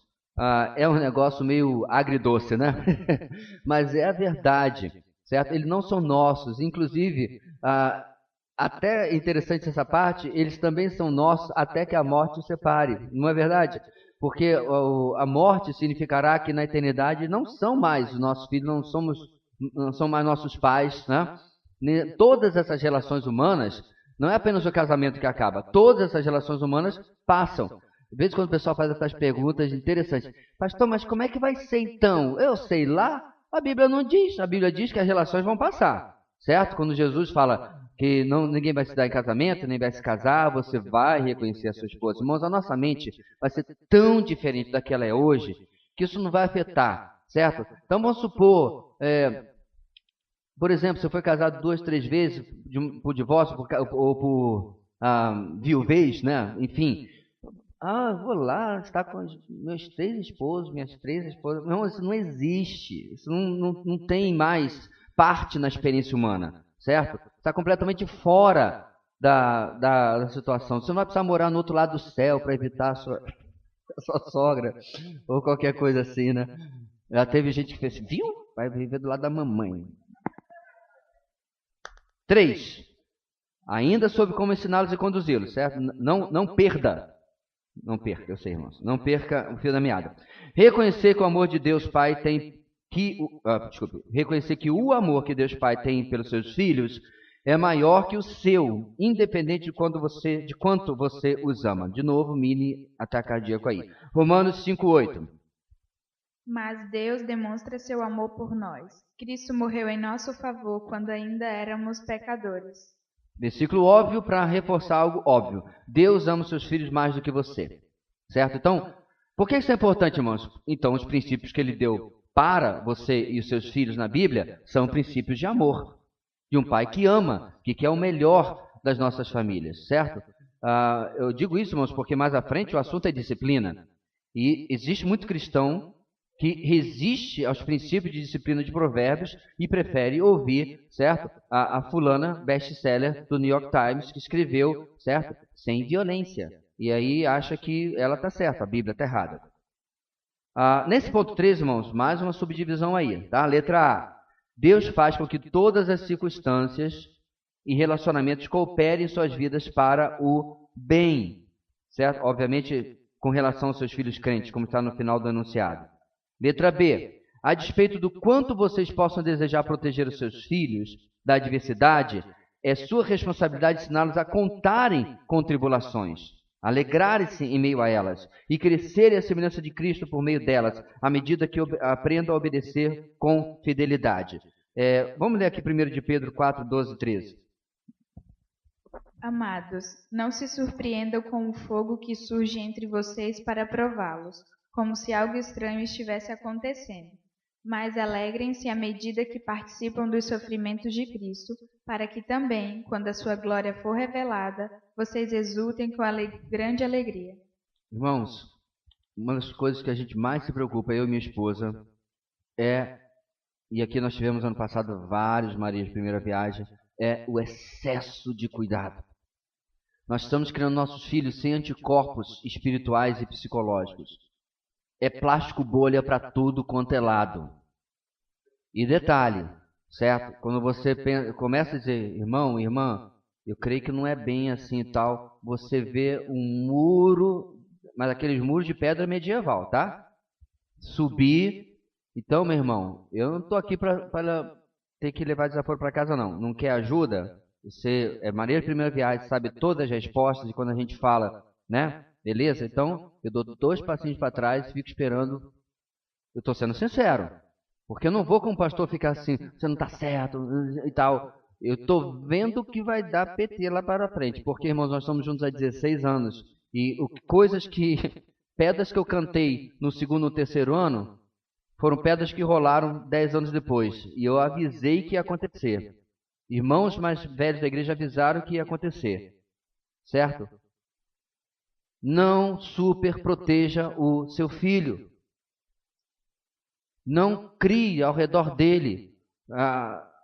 é um negócio meio agridoce, né? Mas é a verdade, certo? Eles não são nossos, inclusive, até interessante essa parte, eles também são nossos até que a morte os separe, não é verdade? Porque a morte significará que na eternidade não são mais os nossos filhos, não são mais nossos pais, né? Todas essas relações humanas, não é apenas o casamento que acaba, todas essas relações humanas passam. De vez em quando o pessoal faz essas perguntas interessantes. Pastor, mas como é que vai ser então? Eu sei lá, a Bíblia não diz. A Bíblia diz que as relações vão passar, certo? Quando Jesus fala que ninguém vai se dar em casamento, nem vai se casar, você vai reconhecer a sua esposa. Irmãos, a nossa mente vai ser tão diferente da que ela é hoje, que isso não vai afetar, certo? Então vamos supor, por exemplo, você foi casado 2, 3 vezes por divórcio ou por viuvez, né? Enfim. Vou lá, estar com meus 3 esposos, minhas 3 esposas. Não, isso não existe. Isso não tem mais parte na experiência humana, certo? Está completamente fora da situação. Você não vai precisar morar no outro lado do céu para evitar a sua sogra ou qualquer coisa assim, né? Já teve gente que fez, viu? Vai viver do lado da mamãe. 3. Ainda sobre como ensiná-los e conduzi-los, certo? Não perca, eu sei, irmãos. Não perca o fio da meada. Reconhecer que o amor de Deus Pai reconhecer que o amor que Deus Pai tem pelos seus filhos é maior que o seu, independente de quanto você os ama. De novo, mini ataque cardíaco aí. Romanos 5:8. Mas Deus demonstra seu amor por nós. Cristo morreu em nosso favor quando ainda éramos pecadores. Versículo óbvio para reforçar algo óbvio. Deus ama os seus filhos mais do que você. Certo? Então, por que isso é importante, irmãos? Então, os princípios que ele deu para você e os seus filhos na Bíblia são princípios de amor. De um pai que ama, que quer o melhor das nossas famílias. Certo? Eu digo isso, irmãos, porque mais à frente o assunto é disciplina. E existe muito cristão que resiste aos princípios de disciplina de Provérbios e prefere ouvir, certo? A fulana best-seller do New York Times, que escreveu, certo? Sem violência. E aí acha que ela está certa, a Bíblia está errada. Nesse ponto 3, irmãos, mais uma subdivisão aí, tá? Letra A. Deus faz com que todas as circunstâncias e relacionamentos cooperem em suas vidas para o bem, certo? Obviamente, com relação aos seus filhos crentes, como está no final do enunciado. Letra B. A despeito do quanto vocês possam desejar proteger os seus filhos da adversidade, é sua responsabilidade ensiná-los a contarem com tribulações, alegrarem-se em meio a elas e crescerem à semelhança de Cristo por meio delas, à medida que aprendam a obedecer com fidelidade. Vamos ler aqui 1 de Pedro 4, 12 e 13. Amados, não se surpreendam com o fogo que surge entre vocês para prová-los, como se algo estranho estivesse acontecendo. Mas alegrem-se à medida que participam dos sofrimentos de Cristo, para que também, quando a sua glória for revelada, vocês exultem com grande alegria. Irmãos, uma das coisas que a gente mais se preocupa, eu e minha esposa, e aqui nós tivemos ano passado vários Marias de primeira viagem, é o excesso de cuidado. Nós estamos criando nossos filhos sem anticorpos espirituais e psicológicos. É plástico bolha para tudo quanto é lado. E detalhe, certo? Quando você começa a dizer, irmão, irmã, eu creio que não é bem assim e tal, você vê um muro, mas aqueles muros de pedra medieval, tá? Subir. Então, meu irmão, eu não estou aqui para ter que levar desaforo para casa, não. Não quer ajuda? Você é Maria de primeira viagem, sabe todas as respostas, e quando a gente fala, né? Beleza? Então, eu dou 2 passinhos para trás e fico esperando. Eu estou sendo sincero. Porque eu não vou como pastor ficar assim, você não está certo e tal. Eu estou vendo que vai dar PT lá para frente. Porque, irmãos, nós estamos juntos há 16 anos. E pedras que eu cantei no 2º ou 3º ano, foram pedras que rolaram 10 anos depois. E eu avisei que ia acontecer. Irmãos mais velhos da igreja avisaram que ia acontecer. Certo? Não superproteja o seu filho. Não crie ao redor dele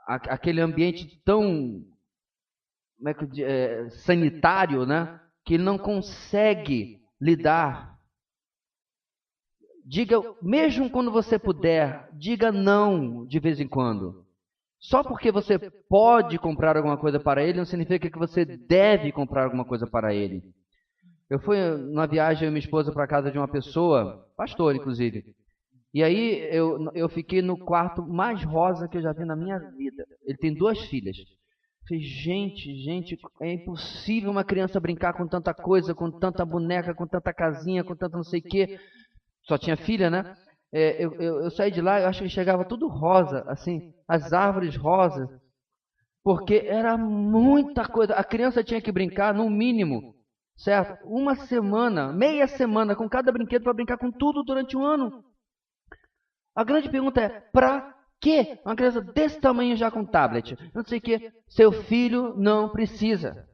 aquele ambiente tão sanitário, né? Que ele não consegue lidar. Diga, mesmo quando você puder, diga não de vez em quando. Só porque você pode comprar alguma coisa para ele, não significa que você deve comprar alguma coisa para ele. Eu fui numa viagem, eu e minha esposa, para a casa de uma pessoa, pastor inclusive, e aí eu fiquei no quarto mais rosa que eu já vi na minha vida. Ele tem 2 filhas. Eu falei, gente, é impossível uma criança brincar com tanta coisa, com tanta boneca, com tanta casinha, com tanto não sei o quê. Só tinha filha, né? Eu saí de lá, eu acho que chegava tudo rosa, assim, as árvores rosas, porque era muita coisa. A criança tinha que brincar, no mínimo, certo? Uma semana, meia semana, com cada brinquedo para brincar com tudo durante um ano. A grande pergunta é, para quê? Uma criança desse tamanho já com tablet, não sei o quê. Seu filho não precisa.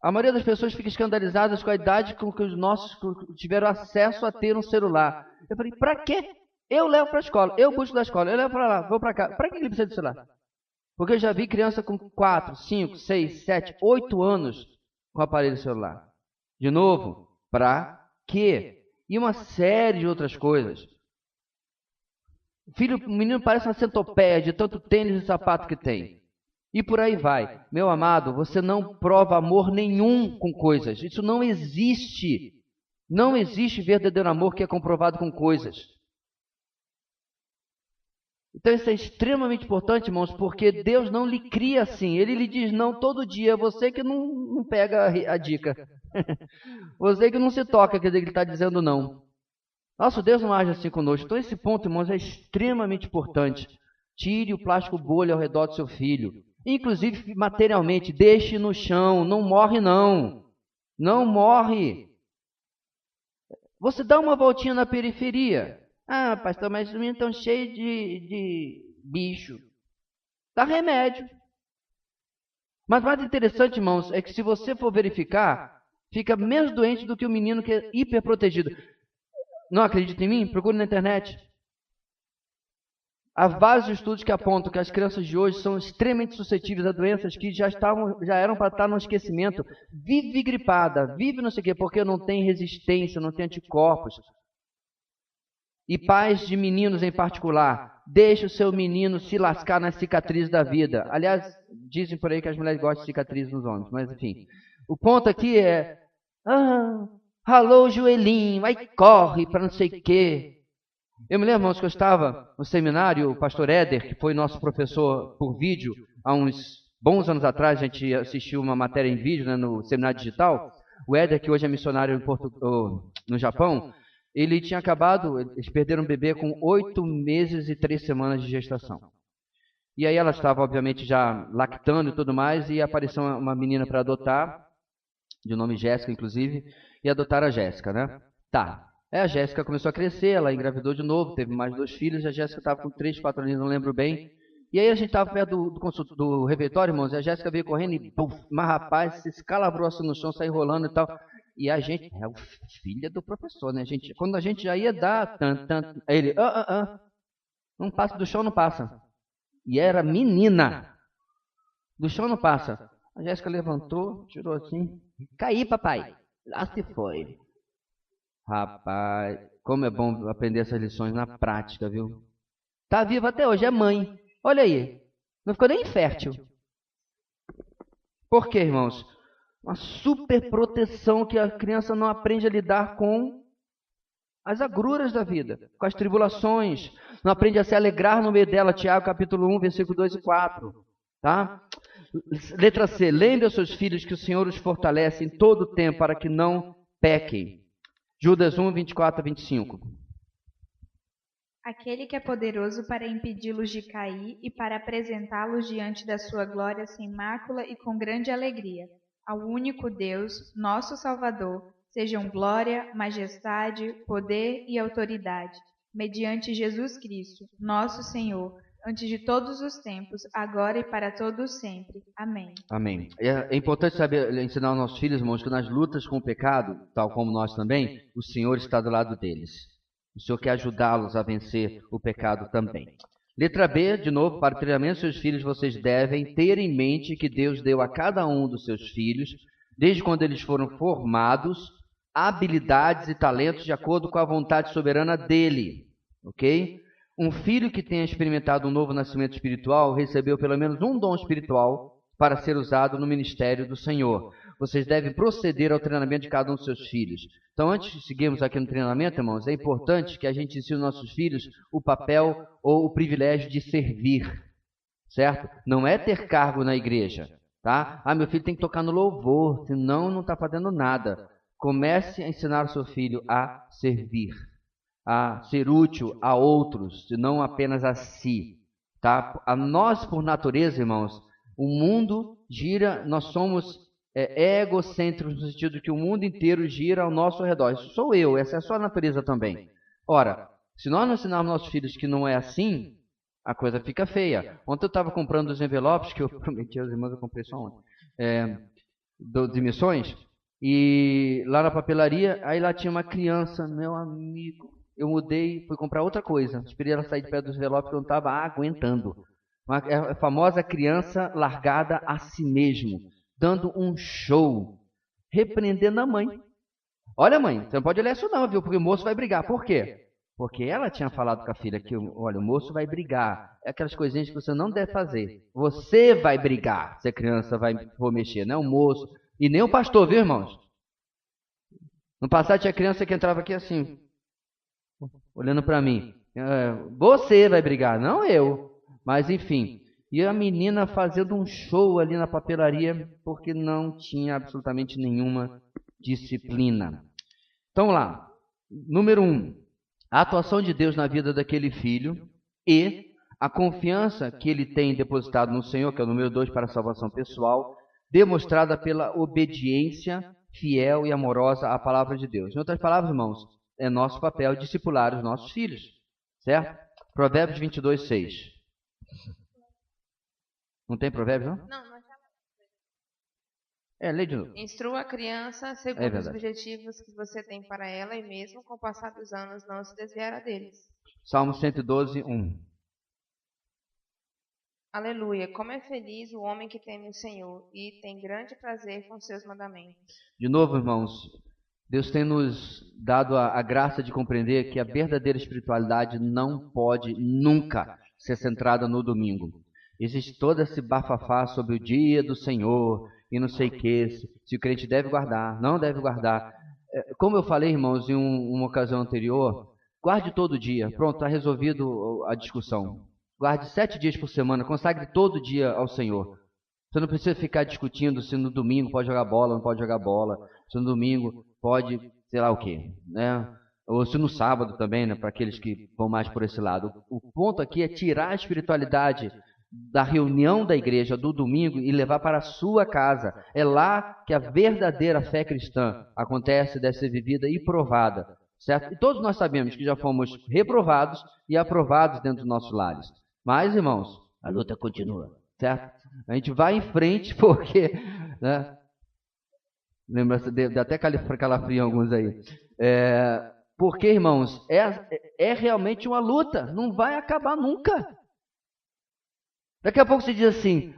A maioria das pessoas fica escandalizadas com a idade com que os nossos tiveram acesso a ter um celular. Eu falei, para quê? Eu levo para a escola, eu busco da escola, eu levo para lá, vou para cá. Para que ele precisa de celular? Porque eu já vi criança com 4, 5, 6, 7, 8 anos com aparelho celular. De novo, para quê? E uma série de outras coisas. O menino parece uma centopeia de tanto tênis e sapato que tem. E por aí vai. Meu amado, você não prova amor nenhum com coisas. Isso não existe. Não existe verdadeiro amor que é comprovado com coisas. Então isso é extremamente importante, irmãos, porque Deus não lhe cria assim. Ele lhe diz não todo dia. É você que não pega a dica. Você que não se toca, quer dizer que ele está dizendo não. Nosso Deus não age assim conosco. Então esse ponto, irmãos, é extremamente importante. Tire o plástico bolha ao redor do seu filho. Inclusive materialmente, deixe no chão. Não morre não. Não morre. Você dá uma voltinha na periferia. Ah, pastor, mas os meninos estão cheios de bicho. Dá remédio. Mas mais interessante, irmãos, é que se você for verificar, fica menos doente do que o menino que é hiperprotegido. Não acredita em mim? Procure na internet. Há vários estudos que apontam que as crianças de hoje são extremamente suscetíveis a doenças que já eram para estar no esquecimento. Vive gripada, vive não sei o quê, porque não tem resistência, não tem anticorpos. E pais de meninos em particular, deixe o seu menino se lascar nas cicatrizes da vida. Aliás, dizem por aí que as mulheres gostam de cicatrizes nos homens, mas enfim. O ponto aqui é, ralou o joelhinho, aí corre para não sei o quê. Eu me lembro, irmãos, que eu estava no seminário, o pastor Éder, que foi nosso professor por vídeo, há uns bons anos atrás, a gente assistiu uma matéria em vídeo, né, no seminário digital. O Éder, que hoje é missionário no Japão, ele tinha acabado, eles perderam um bebê com 8 meses e 3 semanas de gestação. E aí ela estava, obviamente, já lactando e tudo mais, e apareceu uma menina para adotar, de nome Jéssica, inclusive, e adotaram a Jéssica, né? Tá. Aí a Jéssica começou a crescer, ela engravidou de novo, teve mais 2 filhos, a Jéssica estava com 3, 4 anos, não lembro bem. E aí a gente estava perto do refeitório, irmãos, e a Jéssica veio correndo e, mas rapaz, se escalabrou assim no chão, saiu rolando e tal. E a gente, é o filho do professor, né? Quando a gente já ia dar, aí ele, não passa, do chão não passa. E era menina, do chão não passa. A Jéssica levantou, tirou assim, caí, papai, lá se foi. Rapaz, como é bom aprender essas lições na prática, viu? Tá viva até hoje, é mãe. Olha aí, não ficou nem infértil. Por quê, irmãos? Uma super proteção que a criança não aprende a lidar com as agruras da vida, com as tribulações. Não aprende a se alegrar no meio dela. Tiago capítulo 1, versículo 2 e 4. Tá? Letra C. Lembre aos seus filhos que o Senhor os fortalece em todo o tempo para que não pequem. Judas 1, 24 a 25. Aquele que é poderoso para impedi-los de cair e para apresentá-los diante da sua glória sem mácula e com grande alegria. Ao único Deus, nosso Salvador, sejam glória, majestade, poder e autoridade, mediante Jesus Cristo, nosso Senhor, antes de todos os tempos, agora e para todos sempre. Amém. Amém. É importante saber, ensinar aos nossos filhos, irmãos, que nas lutas com o pecado, tal como nós também, o Senhor está do lado deles. O Senhor quer ajudá-los a vencer o pecado também. Letra B, de novo, para o treinamento dos seus filhos, vocês devem ter em mente que Deus deu a cada um dos seus filhos, desde quando eles foram formados, habilidades e talentos de acordo com a vontade soberana dele. Ok? Um filho que tenha experimentado um novo nascimento espiritual recebeu pelo menos um dom espiritual para ser usado no ministério do Senhor. Vocês devem proceder ao treinamento de cada um dos seus filhos. Então, antes de seguirmos aqui no treinamento, irmãos, é importante que a gente ensine aos nossos filhos o papel ou o privilégio de servir, certo? Não é ter cargo na igreja, tá? Ah, meu filho tem que tocar no louvor, senão não está fazendo nada. Comece a ensinar o seu filho a servir, a ser útil a outros, e não apenas a si, tá? A nós, por natureza, irmãos, o mundo gira, nós somos egocêntricos no sentido que o mundo inteiro gira ao nosso redor. Isso sou eu, essa é a sua natureza também. Ora, se nós não ensinarmos nossos filhos que não é assim, a coisa fica feia. Ontem eu estava comprando os envelopes, que eu prometi aos irmãos, eu comprei só ontem, de missões, e lá na papelaria, aí lá tinha uma criança, meu amigo, eu mudei, fui comprar outra coisa, esperei ela sair de perto dos envelopes, que eu não estava aguentando. A famosa criança largada a si mesmo, dando um show, repreendendo a mãe. Olha, mãe, você não pode olhar isso não, viu? Porque o moço vai brigar. Por quê? Porque ela tinha falado com a filha que, olha, o moço vai brigar. É aquelas coisinhas que você não deve fazer. Você vai brigar se a criança for mexer, não é o moço. E nem o pastor, viu, irmãos? No passado tinha criança que entrava aqui assim, olhando para mim. Você vai brigar, não eu. Mas, enfim, e a menina fazendo um show ali na papelaria porque não tinha absolutamente nenhuma disciplina. Então, lá, número 1, a atuação de Deus na vida daquele filho e a confiança que ele tem depositado no Senhor, que é o número 2 para a salvação pessoal, demonstrada pela obediência fiel e amorosa à palavra de Deus. Em outras palavras, irmãos, é nosso papel discipular os nossos filhos, certo? Provérbios 22, 6. Não tem provérbios, não? Não tem. Lê de novo. Instrua a criança segundo os objetivos que você tem para ela e mesmo com o passar dos anos não se desviará deles. Salmo 112, 1. Aleluia, como é feliz o homem que teme o Senhor e tem grande prazer com seus mandamentos. De novo, irmãos, Deus tem nos dado a graça de compreender que a verdadeira espiritualidade não pode nunca ser centrada no domingo. Existe todo esse bafafá sobre o dia do Senhor e não sei o que, se o crente deve guardar, não deve guardar. Como eu falei, irmãos, em uma ocasião anterior, guarde todo dia. Pronto, está resolvido a discussão. Guarde 7 dias por semana, consagre todo dia ao Senhor. Você não precisa ficar discutindo se no domingo pode jogar bola ou não pode jogar bola, se no domingo pode, sei lá o quê, né? Ou se no sábado também, né, para aqueles que vão mais por esse lado. O ponto aqui é tirar a espiritualidade da reunião da igreja do domingo e levar para a sua casa. É lá que a verdadeira fé cristã acontece, deve ser vivida e provada, certo? E todos nós sabemos que já fomos reprovados e aprovados dentro dos nossos lares. Mas, irmãos, a luta continua, certo? A gente vai em frente porque, né? Lembra-se, deu até calafrio em alguns aí. Porque, irmãos, é realmente uma luta, não vai acabar nunca. Daqui a pouco você diz assim,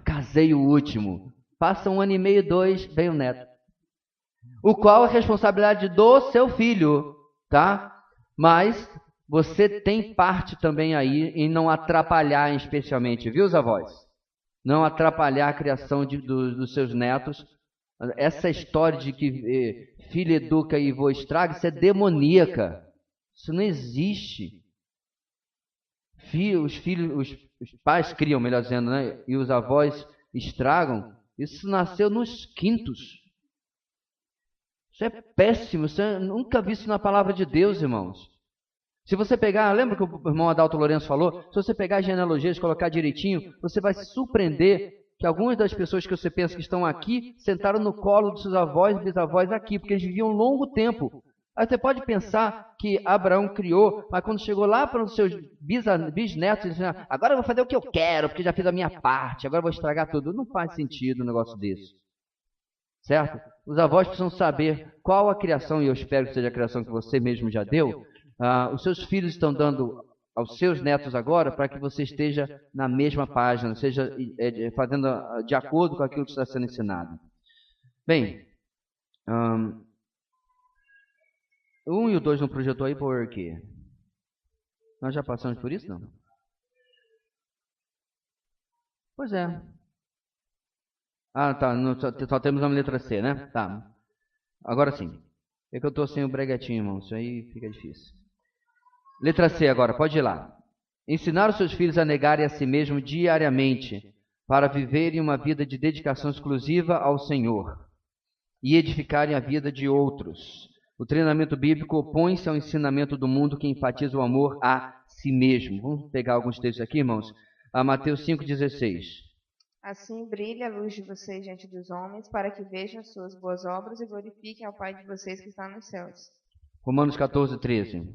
casei o último. Passa 1 ano e meio, 2, vem o neto. O qual é responsabilidade do seu filho, tá? Mas você tem parte também aí em não atrapalhar, especialmente, viu, os avós? Não atrapalhar a criação dos seus netos. Essa história de que filho educa e vô estraga, isso é demoníaca. Isso não existe. Os pais criam, melhor dizendo, né? E os avós estragam. Isso nasceu nos quintos. Isso é péssimo. Nunca vi isso na palavra de Deus, irmãos. Se você pegar, lembra que o irmão Adalto Lourenço falou? Se você pegar as genealogias e colocar direitinho, você vai se surpreender que algumas das pessoas que você pensa que estão aqui sentaram no colo dos seus avós e bisavós aqui, porque eles viviam um longo tempo. Aí você pode pensar que Abraão criou, mas quando chegou lá para os seus bisnetos, ele disse, agora eu vou fazer o que eu quero, porque já fiz a minha parte, agora eu vou estragar tudo. Não faz sentido um negócio desse. Certo? Os avós precisam saber qual a criação, e eu espero que seja a criação que você mesmo já deu, Os seus filhos estão dando aos seus netos agora para que você esteja na mesma página, seja fazendo de acordo com aquilo que está sendo ensinado. Bem, 1 e o 2 não projetou aí por quê? Nós já passamos por isso, não? Pois é. Tá. Só temos uma letra C, né? Tá. Agora sim. É que eu estou sem o breguetinho, irmão. Isso aí fica difícil. Letra C agora, pode ir lá. Ensinar os seus filhos a negarem a si mesmo diariamente para viverem uma vida de dedicação exclusiva ao Senhor e edificarem a vida de outros. O treinamento bíblico opõe-se ao ensinamento do mundo que enfatiza o amor a si mesmo. Vamos pegar alguns textos aqui, irmãos. Mateus 5,16. Assim brilha a luz de vocês diante dos homens, para que vejam as suas boas obras e glorifiquem ao Pai de vocês que está nos céus. Romanos 14,13.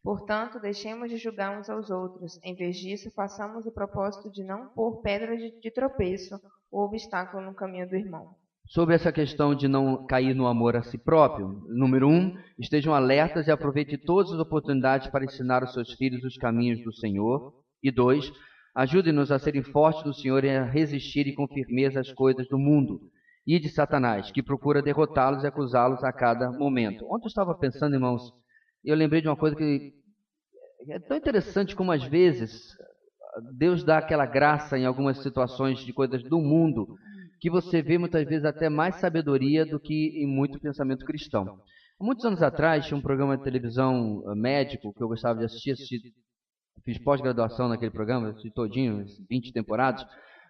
Portanto, deixemos de julgar uns aos outros. Em vez disso, façamos o propósito de não pôr pedra de tropeço ou obstáculo no caminho do irmão. Sobre essa questão de não cair no amor a si próprio, número 1, estejam alertas e aproveitem todas as oportunidades para ensinar aos seus filhos os caminhos do Senhor. E 2, ajudem-nos a serem fortes do Senhor e a resistirem com firmeza às coisas do mundo e de Satanás, que procura derrotá-los e acusá-los a cada momento. Ontem eu estava pensando, irmãos, e eu lembrei de uma coisa que é tão interessante como às vezes Deus dá aquela graça em algumas situações de coisas do mundo, que você vê muitas vezes até mais sabedoria do que em muito pensamento cristão. Há muitos anos atrás tinha um programa de televisão médico que eu gostava de assistir, fiz pós-graduação naquele programa, assisti todinho, 20 temporadas,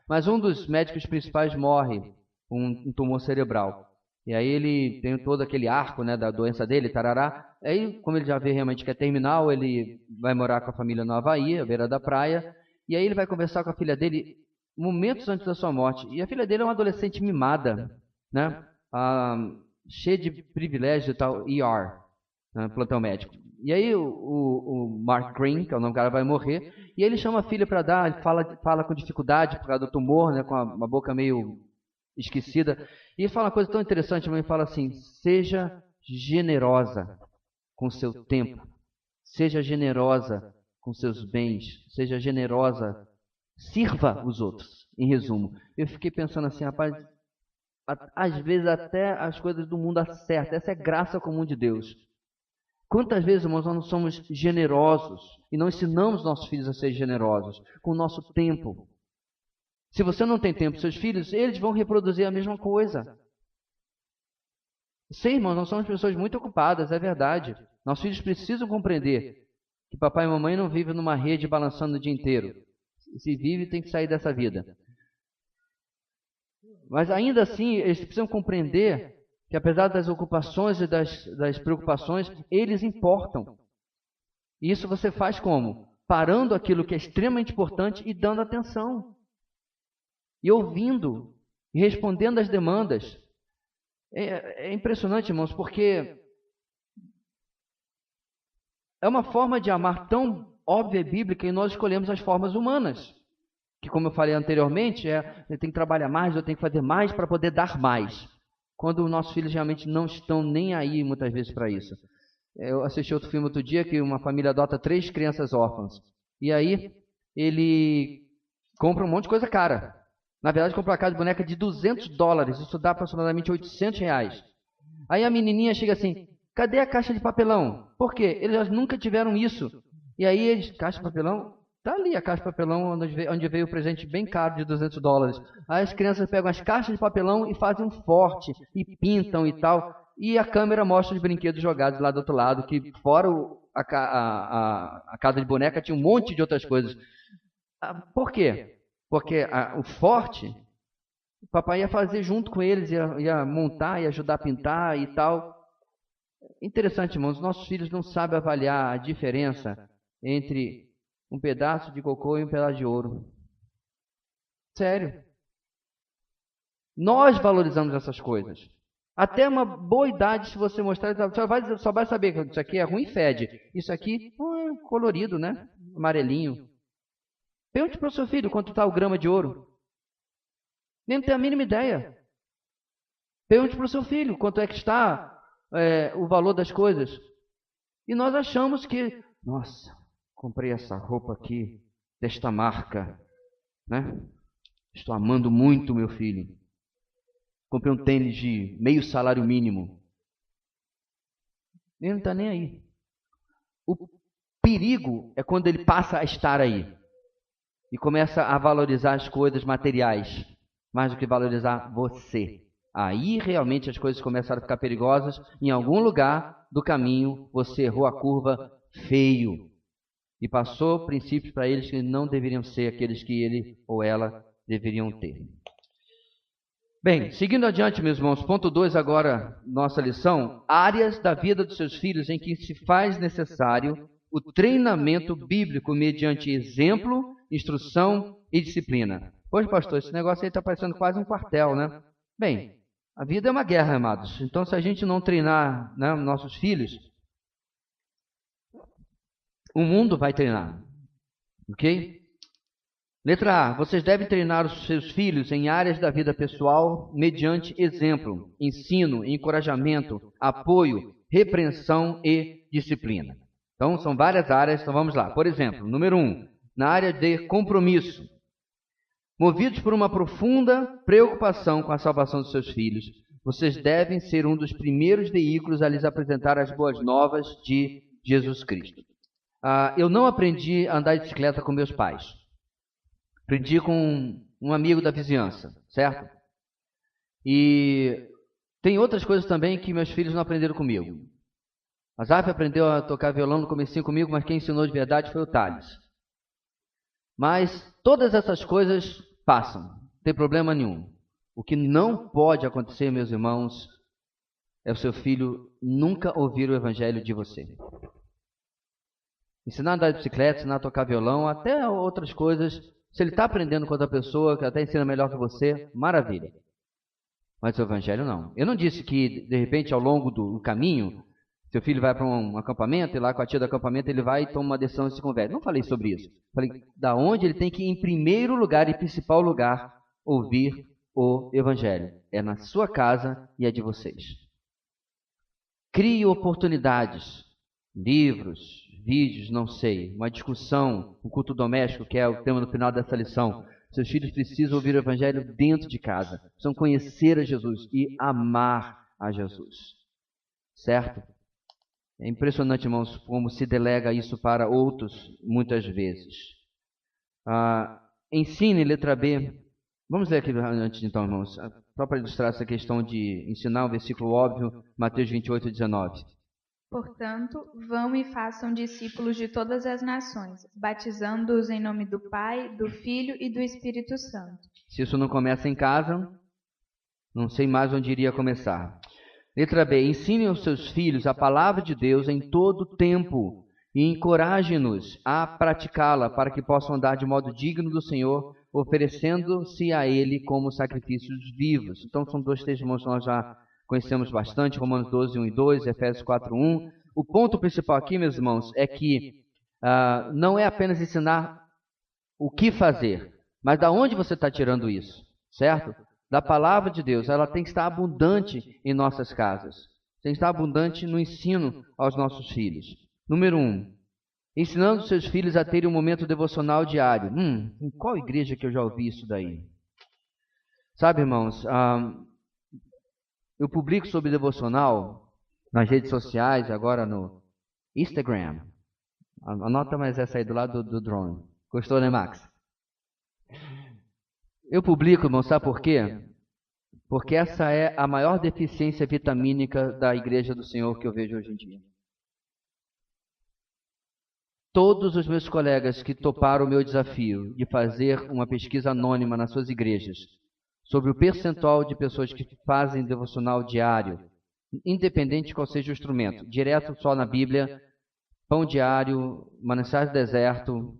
mas um dos médicos principais morre com um tumor cerebral. E aí ele tem todo aquele arco, né, da doença dele, tarará. Aí, como ele já vê realmente que é terminal, ele vai morar com a família no Havaí, à beira da praia, e aí ele vai conversar com a filha dele momentos antes da sua morte. E a filha dele é uma adolescente mimada, né, cheia de privilégio e tal, ER, né, plantão médico. E aí o Mark Green, que é o nome do cara, vai morrer, e ele chama a filha para dar, ele fala com dificuldade por causa do tumor, né, com uma boca meio esquecida, e ele fala uma coisa tão interessante, ele fala assim: seja generosa com seu tempo, seja generosa com seus bens, seja generosa, sirva os outros, em resumo. Eu fiquei pensando assim, rapaz, às vezes até as coisas do mundo acertam, essa é graça comum de Deus. Quantas vezes, irmãos, nós não somos generosos e não ensinamos nossos filhos a ser generosos com o nosso tempo? Se você não tem tempo, seus filhos, eles vão reproduzir a mesma coisa. Sim, irmãos, nós somos pessoas muito ocupadas, é verdade. Nossos filhos precisam compreender que papai e mamãe não vivem numa rede balançando o dia inteiro. Se vive, tem que sair dessa vida. Mas ainda assim, eles precisam compreender que apesar das ocupações e das preocupações, eles importam. E isso você faz como? Parando aquilo que é extremamente importante e dando atenção. E ouvindo, e respondendo às demandas. É impressionante, irmãos, porque é uma forma de amar tão óbvia e bíblica e nós escolhemos as formas humanas. Que, como eu falei anteriormente, eu tenho que trabalhar mais, eu tenho que fazer mais para poder dar mais. Quando os nossos filhos realmente não estão nem aí muitas vezes para isso. Eu assisti outro filme outro dia que uma família adota 3 crianças órfãs. E aí ele compra um monte de coisa cara. Na verdade, comprou uma casa de boneca de $200. Isso dá aproximadamente R$800. Aí a menininha chega assim: cadê a caixa de papelão? Por quê? Eles nunca tiveram isso. E aí eles, caixa de papelão? Tá ali a caixa de papelão onde veio o presente bem caro de $200. Aí as crianças pegam as caixas de papelão e fazem um forte, e pintam e tal. E a câmera mostra os brinquedos jogados lá do outro lado, que fora a casa de boneca tinha um monte de outras coisas. Por quê? Porque o forte, o papai ia fazer junto com eles, ia montar, ia ajudar a pintar e tal. Interessante, irmãos, nossos filhos não sabem avaliar a diferença entre um pedaço de cocô e um pedaço de ouro. Sério. Nós valorizamos essas coisas. Até uma boa idade, se você mostrar, só vai saber que isso aqui é ruim e fede. Isso aqui é colorido, né? Amarelinho. Pergunte para o seu filho quanto está o grama de ouro. Nem tem a mínima ideia. Pergunte para o seu filho quanto é que está o valor das coisas. E nós achamos que, nossa, comprei essa roupa aqui, desta marca, né? Estou amando muito meu filho. Comprei um tênis de meio salário mínimo. Ele não está nem aí. O perigo é quando ele passa a estar aí e começa a valorizar as coisas materiais mais do que valorizar você. Aí realmente as coisas começaram a ficar perigosas. Em algum lugar do caminho você errou a curva feio e passou princípios para eles que não deveriam ser aqueles que ele ou ela deveriam ter. Bem, seguindo adiante, meus irmãos, ponto 2 agora, nossa lição, áreas da vida dos seus filhos em que se faz necessário o treinamento bíblico mediante exemplo, instrução e disciplina. Pois, pastor, esse negócio aí está parecendo quase um quartel, né? Bem, a vida é uma guerra, amados. Então, se a gente não treinar, né, nossos filhos, o mundo vai treinar, ok? Letra A. Vocês devem treinar os seus filhos em áreas da vida pessoal mediante exemplo, ensino, encorajamento, apoio, repreensão e disciplina. Então, são várias áreas, então vamos lá. Por exemplo, número 1, na área de compromisso. Movidos por uma profunda preocupação com a salvação dos seus filhos, vocês devem ser um dos primeiros veículos a lhes apresentar as boas novas de Jesus Cristo. Eu não aprendi a andar de bicicleta com meus pais. Aprendi com um amigo da vizinhança, certo? E tem outras coisas também que meus filhos não aprenderam comigo. A Zaf aprendeu a tocar violão no comecinho comigo, mas quem ensinou de verdade foi o Thales. Mas todas essas coisas passam, não tem problema nenhum. O que não pode acontecer, meus irmãos, é o seu filho nunca ouvir o evangelho de você. Ensinar a andar de bicicleta, ensinar a tocar violão, até outras coisas. Se ele está aprendendo com outra pessoa que até ensina melhor que você, maravilha. Mas o evangelho não. Eu não disse que, de repente, ao longo do caminho, seu filho vai para um acampamento e lá com a tia do acampamento ele vai e toma uma decisão e se converte. Não falei sobre isso. Falei da onde ele tem que, em primeiro lugar e principal lugar, ouvir o evangelho. É na sua casa e é de vocês. Crie oportunidades, livros, vídeos, não sei, uma discussão, um culto doméstico, que é o tema no final dessa lição. Seus filhos precisam ouvir o evangelho dentro de casa, precisam conhecer a Jesus e amar a Jesus. Certo? É impressionante, irmãos, como se delega isso para outros, muitas vezes. Ensine, letra B. Vamos ler aqui antes, então, irmãos, só para ilustrar essa questão de ensinar um versículo óbvio, Mateus 28, 19. Portanto, vão e façam discípulos de todas as nações, batizando-os em nome do Pai, do Filho e do Espírito Santo. Se isso não começa em casa, não sei mais onde iria começar. Letra B. Ensinem aos seus filhos a palavra de Deus em todo o tempo e encorajem-nos a praticá-la para que possam andar de modo digno do Senhor, oferecendo-se a Ele como sacrifícios vivos. Então, são dois textos que nós já conhecemos bastante, Romanos 12, 1 e 2, Efésios 4, 1. O ponto principal aqui, meus irmãos, é que não é apenas ensinar o que fazer, mas da onde você está tirando isso, certo? Da palavra de Deus. Ela tem que estar abundante em nossas casas. Tem que estar abundante no ensino aos nossos filhos. Número 1. Ensinando seus filhos a terem um momento devocional diário. Em qual igreja que eu já ouvi isso daí? Sabe, irmãos, eu publico sobre devocional nas redes sociais, agora no Instagram. Anota mais essa aí do lado do drone. Gostou, né, Max? Eu publico, irmão, sabe por quê? Porque essa é a maior deficiência vitamínica da Igreja do Senhor que eu vejo hoje em dia. Todos os meus colegas que toparam o meu desafio de fazer uma pesquisa anônima nas suas igrejas sobre o percentual de pessoas que fazem devocional diário, independente de qual seja o instrumento, direto só na Bíblia, pão diário, mananciais do deserto,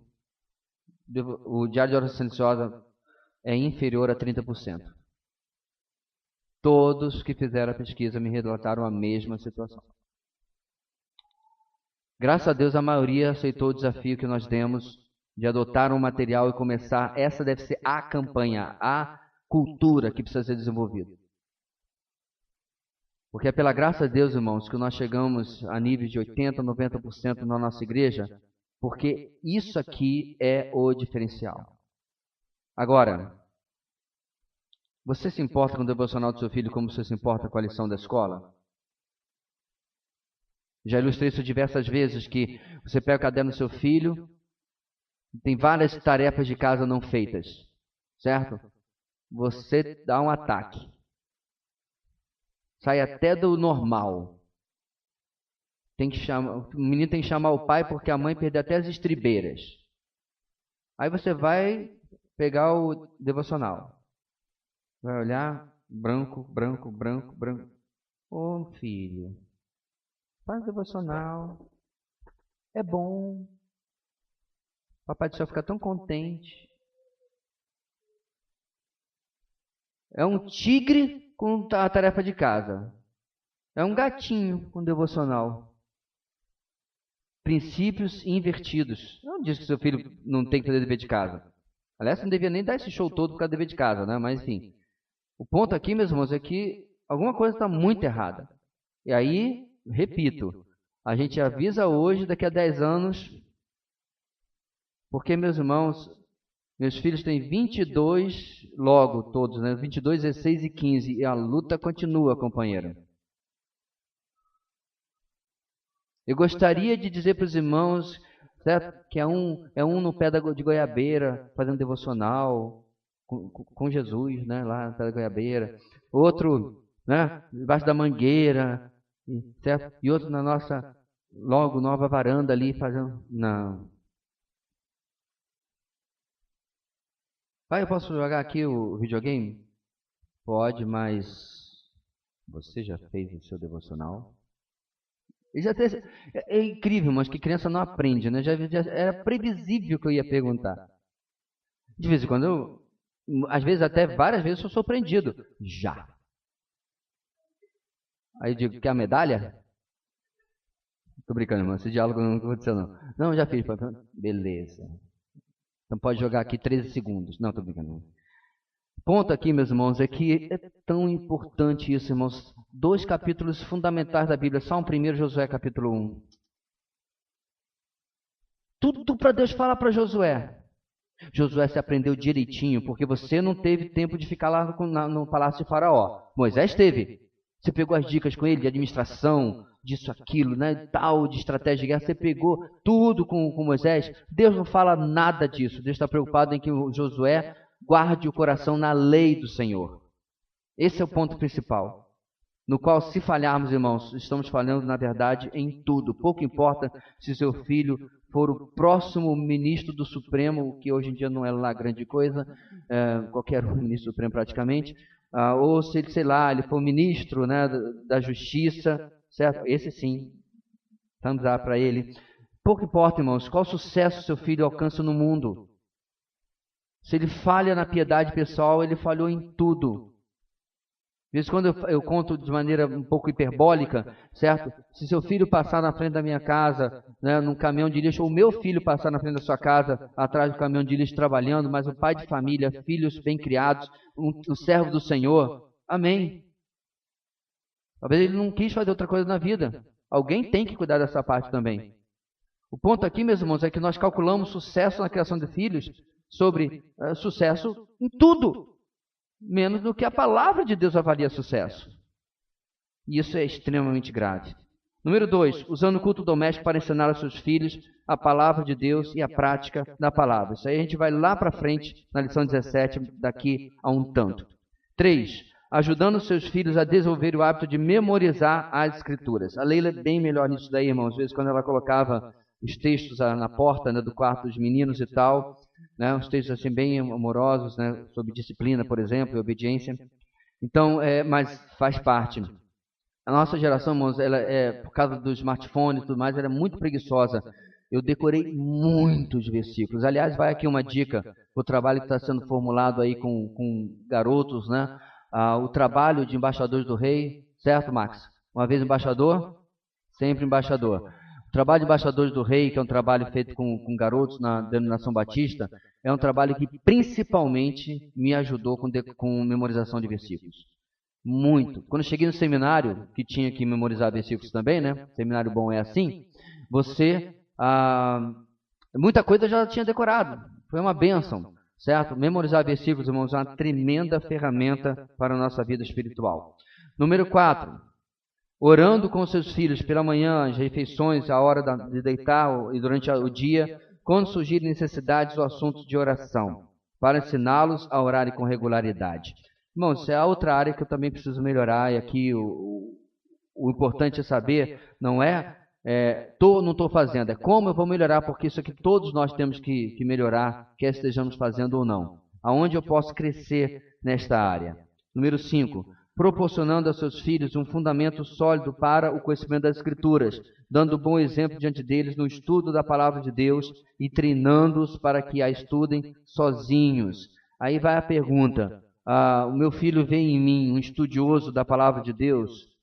o diário de oração silenciosa é inferior a 30%. Todos que fizeram a pesquisa me relataram a mesma situação. Graças a Deus, a maioria aceitou o desafio que nós demos de adotar um material e começar. Essa deve ser a campanha, a cultura que precisa ser desenvolvida. Porque é pela graça de Deus, irmãos, que nós chegamos a níveis de 80%, 90% na nossa igreja, porque isso aqui é o diferencial. Agora, você se importa com o devocional do seu filho como você se importa com a lição da escola? Já ilustrei isso diversas vezes, que você pega o caderno do seu filho, tem várias tarefas de casa não feitas, certo? Você dá um ataque. Sai até do normal. O menino tem que chamar o pai porque a mãe perdeu até as estribeiras. Aí você vai pegar o devocional. Vai olhar, branco, branco, branco, branco. Ô filho, faz devocional. É bom. Papai do céu fica tão contente. É um tigre com a tarefa de casa. É um gatinho com devocional. Princípios invertidos. Não diz que seu filho não tem que fazer dever de casa. Aliás, não devia nem dar esse show todo por causa do dever de casa, né? Mas enfim. O ponto aqui, meus irmãos, é que alguma coisa está muito errada. E aí, repito, a gente avisa hoje, daqui a 10 anos, porque, meus irmãos, meus filhos têm 22, logo todos, né? 22, 16 e 15. E a luta continua, companheiro. Eu gostaria de dizer para os irmãos, certo, que é um no pé de goiabeira, fazendo devocional com Jesus, né? Lá no pé da goiabeira. Outro, né? Debaixo da mangueira, certo? E outro na nossa, logo, nova varanda ali, fazendo... Não. Pai, eu posso jogar aqui o videogame? Pode, mas você já fez o seu devocional? É incrível, mas que criança não aprende, né? Já era previsível que eu ia perguntar. De vez em quando, às vezes até várias vezes, eu sou surpreendido. Já. Aí eu digo, quer a medalha? Tô brincando, irmão, esse diálogo não aconteceu não. Não, já fiz. Beleza. Então pode jogar aqui 13 segundos. Não, estou brincando. Ponto aqui, meus irmãos, é que é tão importante isso, irmãos. 2 capítulos fundamentais da Bíblia. Só um primeiro, Josué capítulo 1. Tudo para Deus falar para Josué. Josué se aprendeu direitinho, porque você não teve tempo de ficar lá no palácio de Faraó. Moisés teve. Você pegou as dicas com ele de administração, disso, aquilo, né, tal, de estratégia de guerra. Você pegou tudo com Moisés. Deus não fala nada disso. Deus está preocupado em que o Josué guarde o coração na lei do Senhor. Esse é o ponto principal. No qual, se falharmos, irmãos, estamos falhando, na verdade, em tudo. Pouco importa se seu filho for o próximo ministro do Supremo, que hoje em dia não é lá grande coisa, qualquer ministro do Supremo praticamente, ou se ele, sei lá, ele for ministro, né, da Justiça, certo? Esse sim, thumbs up para ele. Pouco importa, irmãos, qual sucesso seu filho alcança no mundo. Se ele falha na piedade pessoal, ele falhou em tudo. Às vezes, quando eu conto de maneira um pouco hiperbólica, certo? Se seu filho passar na frente da minha casa, né, num caminhão de lixo, ou o meu filho passar na frente da sua casa, atrás do caminhão de lixo trabalhando, mas um pai de família, filhos bem criados, um servo do Senhor, amém. Talvez ele não quis fazer outra coisa na vida. Alguém tem que cuidar dessa parte também. O ponto aqui, meus irmãos, é que nós calculamos sucesso na criação de filhos sobre sucesso em tudo, menos do que a palavra de Deus avalia sucesso. E isso é extremamente grave. Número 2, usando o culto doméstico para ensinar aos seus filhos a palavra de Deus e a prática da palavra. Isso aí a gente vai lá para frente, na lição 17, daqui a um tanto. 3, ajudando os seus filhos a desenvolver o hábito de memorizar as Escrituras. A Leila é bem melhor nisso daí, irmãos. Às vezes, quando ela colocava os textos na porta, né, do quarto dos meninos e tal, né, uns textos assim bem amorosos, né, sobre disciplina, por exemplo, e obediência. Então, mas faz parte. A nossa geração, irmãos, ela por causa do smartphone e tudo mais, ela é muito preguiçosa. Eu decorei muitos versículos. Aliás, vai aqui uma dica, o trabalho que está sendo formulado aí com garotos, né? O trabalho de embaixadores do rei, certo, Max? Uma vez embaixador, sempre embaixador. O trabalho de embaixadores do rei, que é um trabalho feito com garotos na denominação batista, é um trabalho que principalmente me ajudou com memorização de versículos. muito. Quando eu cheguei no seminário, que tinha que memorizar versículos também, né? Seminário bom é assim. Muita coisa eu já tinha decorado. Foi uma bênção, certo? Memorizar versículos, irmãos, é uma tremenda ferramenta para a nossa vida espiritual. Número 4. Orando com seus filhos pela manhã, as refeições, a hora de deitar e durante o dia, quando surgirem necessidades ou assuntos de oração, para ensiná-los a orarem com regularidade. Irmãos, isso é outra área que eu também preciso melhorar, e aqui o importante é saber, não não estou fazendo, é como eu vou melhorar, porque isso aqui todos nós temos que melhorar, quer estejamos fazendo ou não. Aonde eu posso crescer nesta área? Número 5. Proporcionando aos seus filhos um fundamento sólido para o conhecimento das Escrituras, dando bom exemplo diante deles no estudo da Palavra de Deus e treinando-os para que a estudem sozinhos. Aí vai a pergunta, o meu filho vê em mim um estudioso da Palavra de Deus?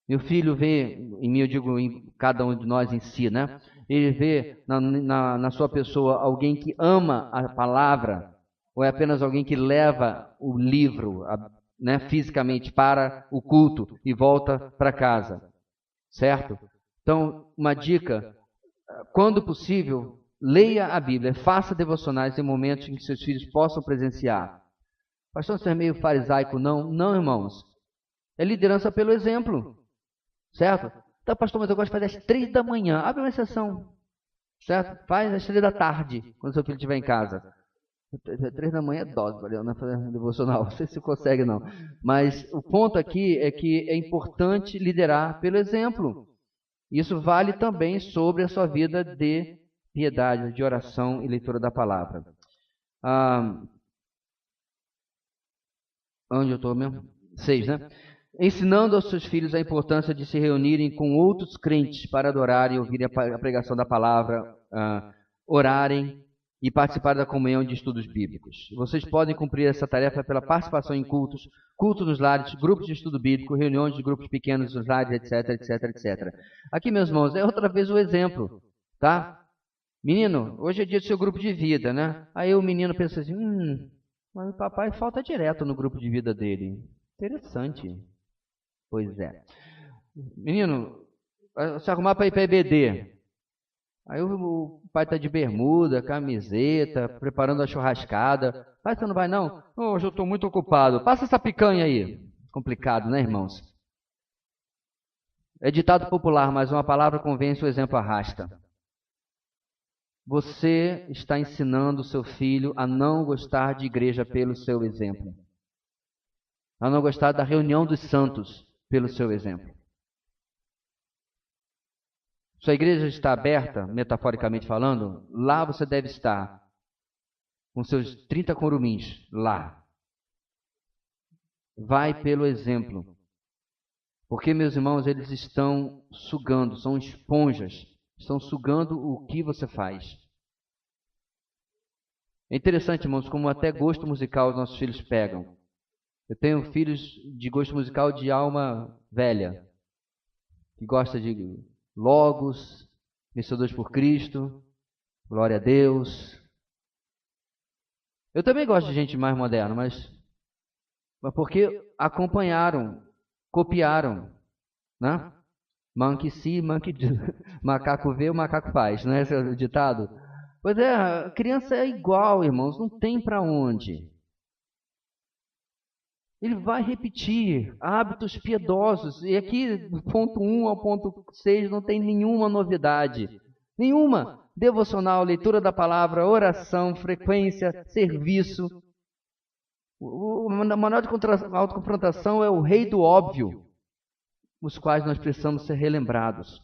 Meu filho vê em mim, eu digo em cada um de nós em si, né? Ele vê na sua pessoa alguém que ama a Palavra, ou é apenas alguém que leva o livro, fisicamente para o culto e volta para casa, certo? Então, uma dica, quando possível, leia a Bíblia, faça devocionais em momentos em que seus filhos possam presenciar. Pastor, você é meio farisaico? Não, irmãos. É liderança pelo exemplo, certo? Então, pastor, mas eu gosto de fazer às 3 da manhã. Abre uma exceção, certo? Faz às 3 da tarde, quando seu filho estiver em casa. 3 da manhã é dose, valeu, não é fazer devocional, não sei se consegue não. Mas o ponto aqui é que é importante liderar pelo exemplo. Isso vale também sobre a sua vida de piedade, de oração e leitura da palavra. Onde eu estou mesmo? 6, né? Ensinando aos seus filhos a importância de se reunirem com outros crentes para adorarem e ouvirem a pregação da palavra, orarem e participar da comunhão de estudos bíblicos. Vocês podem cumprir essa tarefa pela participação em cultos, cultos nos lares, grupos de estudo bíblico, reuniões de grupos pequenos nos lares, etc. Aqui, meus irmãos, é outra vez o exemplo, tá? Menino, hoje é dia do seu grupo de vida, né? Aí o menino pensa assim, mas o papai falta direto no grupo de vida dele. Interessante. Pois é. Menino, se arrumar para ir para EBD. Aí o pai está de bermuda, camiseta, preparando a churrascada. Pai, você não vai não? Hoje eu estou muito ocupado. Passa essa picanha aí. Complicado, né, irmãos? É ditado popular, mas uma palavra convence, o exemplo arrasta. Você está ensinando o seu filho a não gostar de igreja pelo seu exemplo. A não gostar da reunião dos santos pelo seu exemplo. Sua igreja está aberta, metaforicamente falando, lá você deve estar, com seus 30 curumins, lá. Vai pelo exemplo. Porque, meus irmãos, eles estão sugando, são esponjas, estão sugando o que você faz. É interessante, irmãos, como até gosto musical os nossos filhos pegam. Eu tenho filhos de gosto musical de alma velha, que gosta de Logos, Vencedores por Cristo, Glória a Deus. Eu também gosto de gente mais moderna, mas porque acompanharam, copiaram, né? Monkey see, monkey do. Macaco vê, o macaco faz, não é esse o ditado? Pois é, a criança é igual, irmãos, não tem para onde. Ele vai repetir hábitos piedosos. E aqui, do ponto 1 ao ponto 6, não tem nenhuma novidade. Nenhuma. Devocional, leitura da palavra, oração, frequência, serviço. O manual de autoconfrontação é o rei do óbvio, os quais nós precisamos ser relembrados.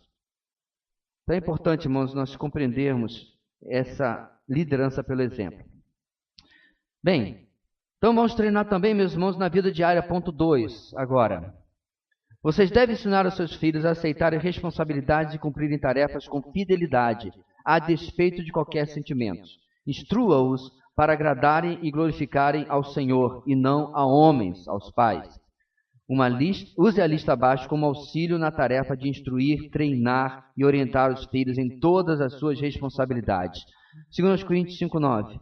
Então é importante, irmãos, nós compreendermos essa liderança pelo exemplo. Bem, então vamos treinar também, meus irmãos, na vida diária, ponto 2, agora. Vocês devem ensinar aos seus filhos a aceitarem responsabilidades e cumprirem tarefas com fidelidade, a despeito de qualquer sentimento. Instrua-os para agradarem e glorificarem ao Senhor, e não a homens, aos pais. Use a lista abaixo como auxílio na tarefa de instruir, treinar e orientar os filhos em todas as suas responsabilidades. 2 Coríntios 5:9.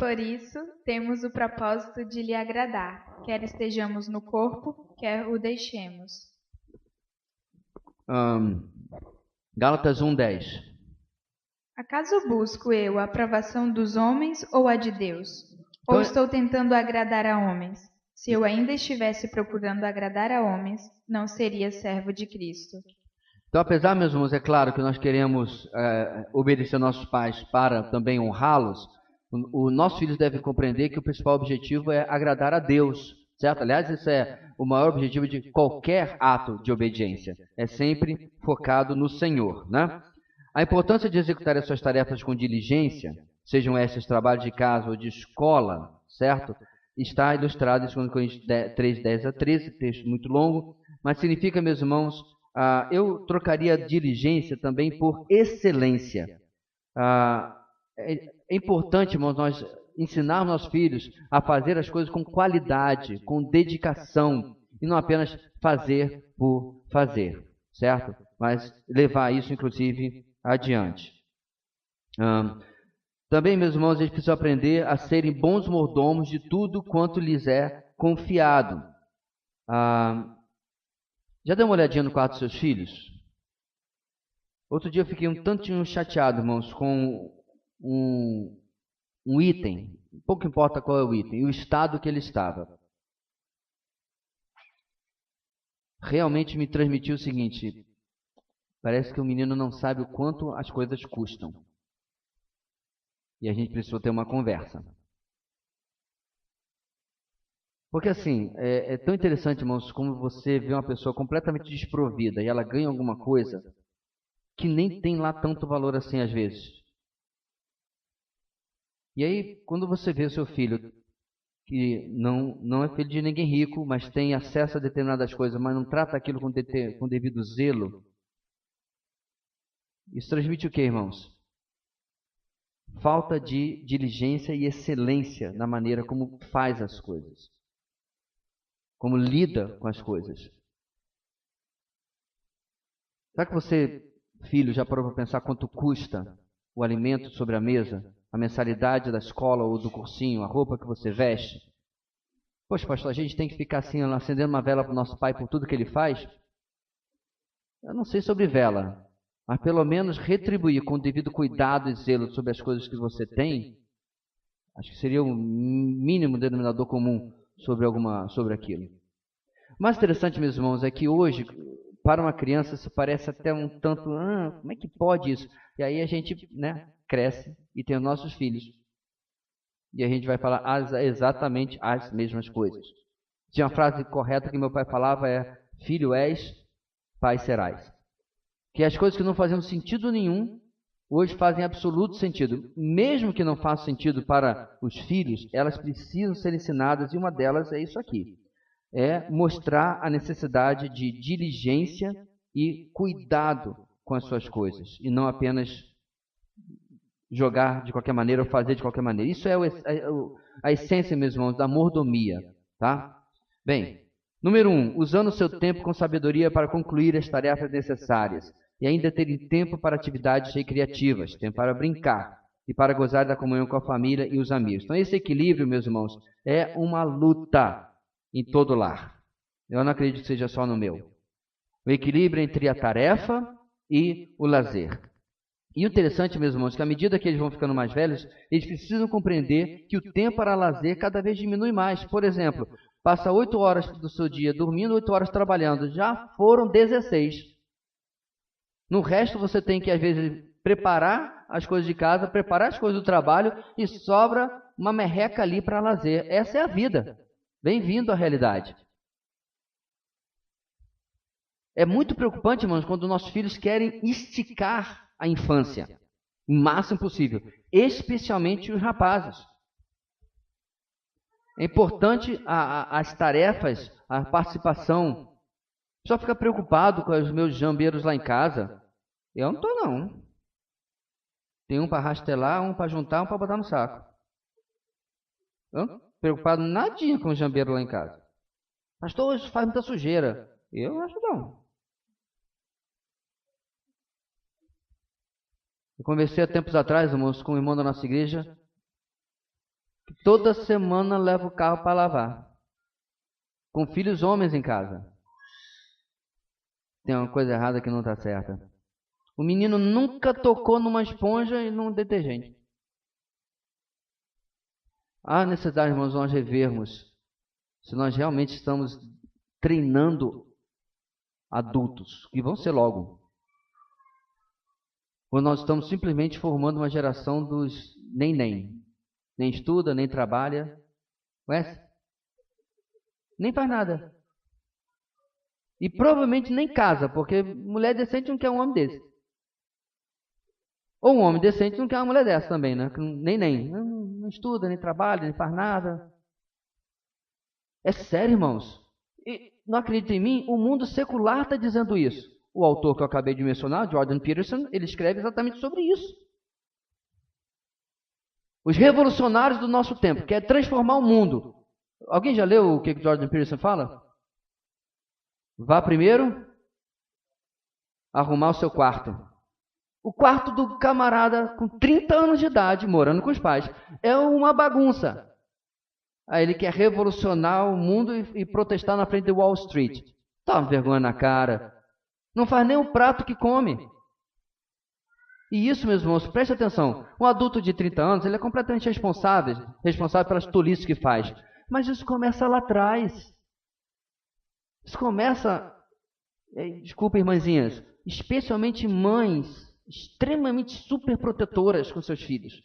Por isso, temos o propósito de lhe agradar, quer estejamos no corpo, quer o deixemos. Gálatas 1:10. Acaso busco eu a aprovação dos homens ou a de Deus? Ou estou tentando agradar a homens? Se eu ainda estivesse procurando agradar a homens, não seria servo de Cristo. Então, apesar, meus irmãos, é claro que nós queremos obedecer nossos pais para também honrá-los, os nossos filhos devem compreender que o principal objetivo é agradar a Deus, certo? Aliás, esse é o maior objetivo de qualquer ato de obediência. É sempre focado no Senhor, né? A importância de executar as suas tarefas com diligência, sejam esses trabalhos de casa ou de escola, certo? Está ilustrado em 2 Coríntios 3:10-13, texto muito longo, mas significa, meus irmãos, eu trocaria diligência também por excelência. É importante, irmãos, nós ensinar nossos filhos a fazer as coisas com qualidade, com dedicação, e não apenas fazer por fazer, certo? Mas levar isso, inclusive, adiante. Também, meus irmãos, a gente precisa aprender a serem bons mordomos de tudo quanto lhes é confiado. Já deu uma olhadinha no quarto dos seus filhos? Outro dia eu fiquei um tantinho chateado, irmãos, com um item. Pouco importa qual é o item, e o estado que ele estava. Realmente me transmitiu o seguinte: parece que o menino não sabe o quanto as coisas custam. E a gente precisou ter uma conversa. Porque assim, é tão interessante, irmãos, como você vê uma pessoa completamente desprovida e ela ganha alguma coisa que nem tem lá tanto valor assim às vezes. E aí, quando você vê o seu filho, que não é filho de ninguém rico, mas tem acesso a determinadas coisas, mas não trata aquilo com devido zelo, isso transmite o quê, irmãos? Falta de diligência e excelência na maneira como faz as coisas, como lida com as coisas. Será que você, filho, já parou para pensar quanto custa o alimento sobre a mesa, a mensalidade da escola ou do cursinho, a roupa que você veste? Poxa, pastor, a gente tem que ficar assim, acendendo uma vela para o nosso pai por tudo que ele faz? Eu não sei sobre vela, mas pelo menos retribuir com o devido cuidado e zelo sobre as coisas que você tem, acho que seria o mínimo denominador comum sobre aquilo. O mais interessante, meus irmãos, é que hoje, para uma criança, isso parece até um tanto, como é que pode isso? E aí a gente, cresce e tem os nossos filhos. E a gente vai falar exatamente as mesmas coisas. Tinha uma frase correta que meu pai falava, filho és, pai serás. Que as coisas que não faziam sentido nenhum, hoje fazem absoluto sentido. Mesmo que não façam sentido para os filhos, elas precisam ser ensinadas, e uma delas é isso aqui. É mostrar a necessidade de diligência e cuidado com as suas coisas, e não apenas jogar de qualquer maneira ou fazer de qualquer maneira. Isso é a essência, meus irmãos, da mordomia, tá? Bem, número 1, usando o seu tempo com sabedoria para concluir as tarefas necessárias e ainda terem tempo para atividades recreativas, tempo para brincar e para gozar da comunhão com a família e os amigos. Então, esse equilíbrio, meus irmãos, é uma luta em todo lar. Eu não acredito que seja só no meu. O equilíbrio entre a tarefa e o lazer. E o interessante, meus irmãos, que à medida que eles vão ficando mais velhos, eles precisam compreender que o tempo para lazer cada vez diminui mais. Por exemplo, passa 8 horas do seu dia dormindo, 8 horas trabalhando. Já foram 16. No resto, você tem que, às vezes, preparar as coisas de casa, preparar as coisas do trabalho e sobra uma merreca ali para lazer. Essa é a vida. Bem-vindo à realidade. É muito preocupante, irmãos, quando nossos filhos querem esticar a infância o máximo possível, especialmente os rapazes. É importante as tarefas, a participação. Só fica preocupado com os meus jambeiros lá em casa. Eu não estou, não. Tem um para rastelar, um para juntar, um para botar no saco. Eu não estou preocupado nadinha com o jambeiro lá em casa. Pastor, hoje faz muita sujeira. Eu acho não. Eu conversei há tempos atrás, irmãos, com um irmão da nossa igreja. que toda semana leva o carro para lavar, com filhos homens em casa. Tem uma coisa errada que não está certa. O menino nunca tocou numa esponja e num detergente. Há necessidade, irmãos, nós revermos se nós realmente estamos treinando adultos, que vão ser logo. Ou nós estamos simplesmente formando uma geração dos nem estuda, nem trabalha, conhece? Nem faz nada. E provavelmente nem casa, porque mulher decente não quer um homem desse. Ou um homem decente não quer uma mulher dessa também, né? Não estuda, nem trabalha, nem faz nada. É sério, irmãos. E não acredita em mim? O mundo secular está dizendo isso. O autor que eu acabei de mencionar, Jordan Peterson, ele escreve exatamente sobre isso. Os revolucionários do nosso tempo querem transformar o mundo. Alguém já leu o que Jordan Peterson fala? Vá primeiro arrumar o seu quarto. O quarto do camarada com 30 anos de idade, morando com os pais, é uma bagunça. Aí ele quer revolucionar o mundo e protestar na frente de Wall Street. Toma vergonha na cara. Não faz nem o prato que come. E isso, meus irmãos, preste atenção. Um adulto de 30 anos, ele é completamente responsável pelas tolices que faz. Mas isso começa lá atrás. Isso começa, desculpa, irmãzinhas, especialmente mães extremamente super protetoras com seus filhos.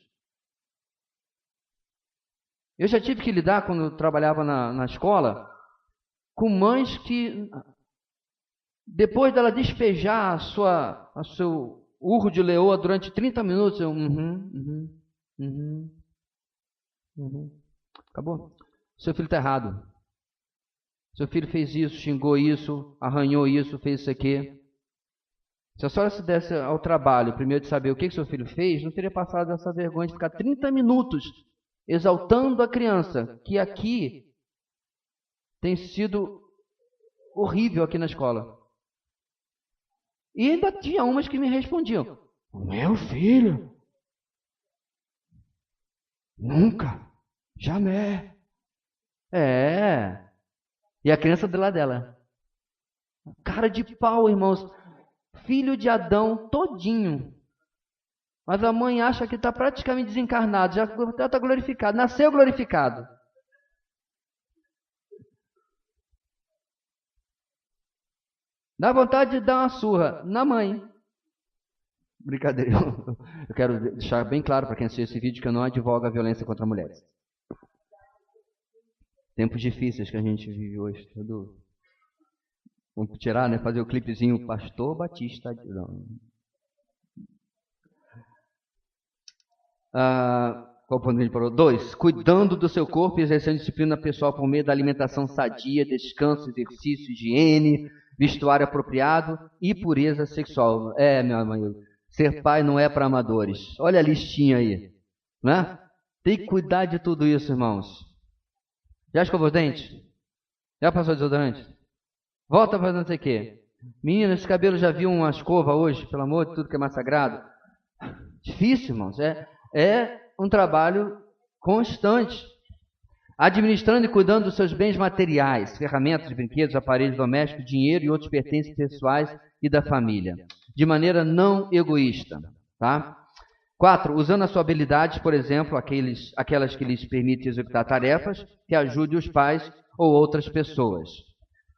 Eu já tive que lidar, quando eu trabalhava na escola, com mães que, depois dela despejar o seu urro de leoa durante 30 minutos, acabou. Seu filho está errado. Seu filho fez isso, xingou isso, arranhou isso, fez isso aqui. Se a senhora se desse ao trabalho, primeiro de saber o que seu filho fez, não teria passado essa vergonha de ficar 30 minutos exaltando a criança, que aqui tem sido horrível aqui na escola. E ainda tinha umas que me respondiam: meu filho, nunca, jamais. E a criança do lado dela. Cara de pau, irmãos. Filho de Adão todinho. Mas a mãe acha que está praticamente desencarnado. Já está glorificado. Nasceu glorificado. Dá vontade de dar uma surra na mãe. Brincadeira. Eu quero deixar bem claro para quem assistiu esse vídeo que eu não advogo a violência contra mulheres. Tempos difíceis que a gente vive hoje. Vamos tirar, né? Fazer o clipezinho Pastor Batista. Qual ponto a gente parou? 2. Cuidando do seu corpo e exercendo disciplina pessoal por meio da alimentação sadia, descanso, exercício, higiene, vestuário apropriado e pureza sexual. Meu amigo, ser pai não é para amadores. Olha a listinha aí, né? Tem que cuidar de tudo isso, irmãos. Já escovou os dentes? Já passou desodorante? Volta para não sei o quê. Menina, esse cabelo já viu uma escova hoje? Pelo amor de tudo que é mais sagrado. Difícil, irmãos. É um trabalho constante. Administrando e cuidando dos seus bens materiais, ferramentas, brinquedos, aparelhos domésticos, dinheiro e outros pertences pessoais e da família. De maneira não egoísta. Tá? 4. Usando a sua habilidade, por exemplo, aquelas que lhes permitem executar tarefas que ajudem os pais ou outras pessoas.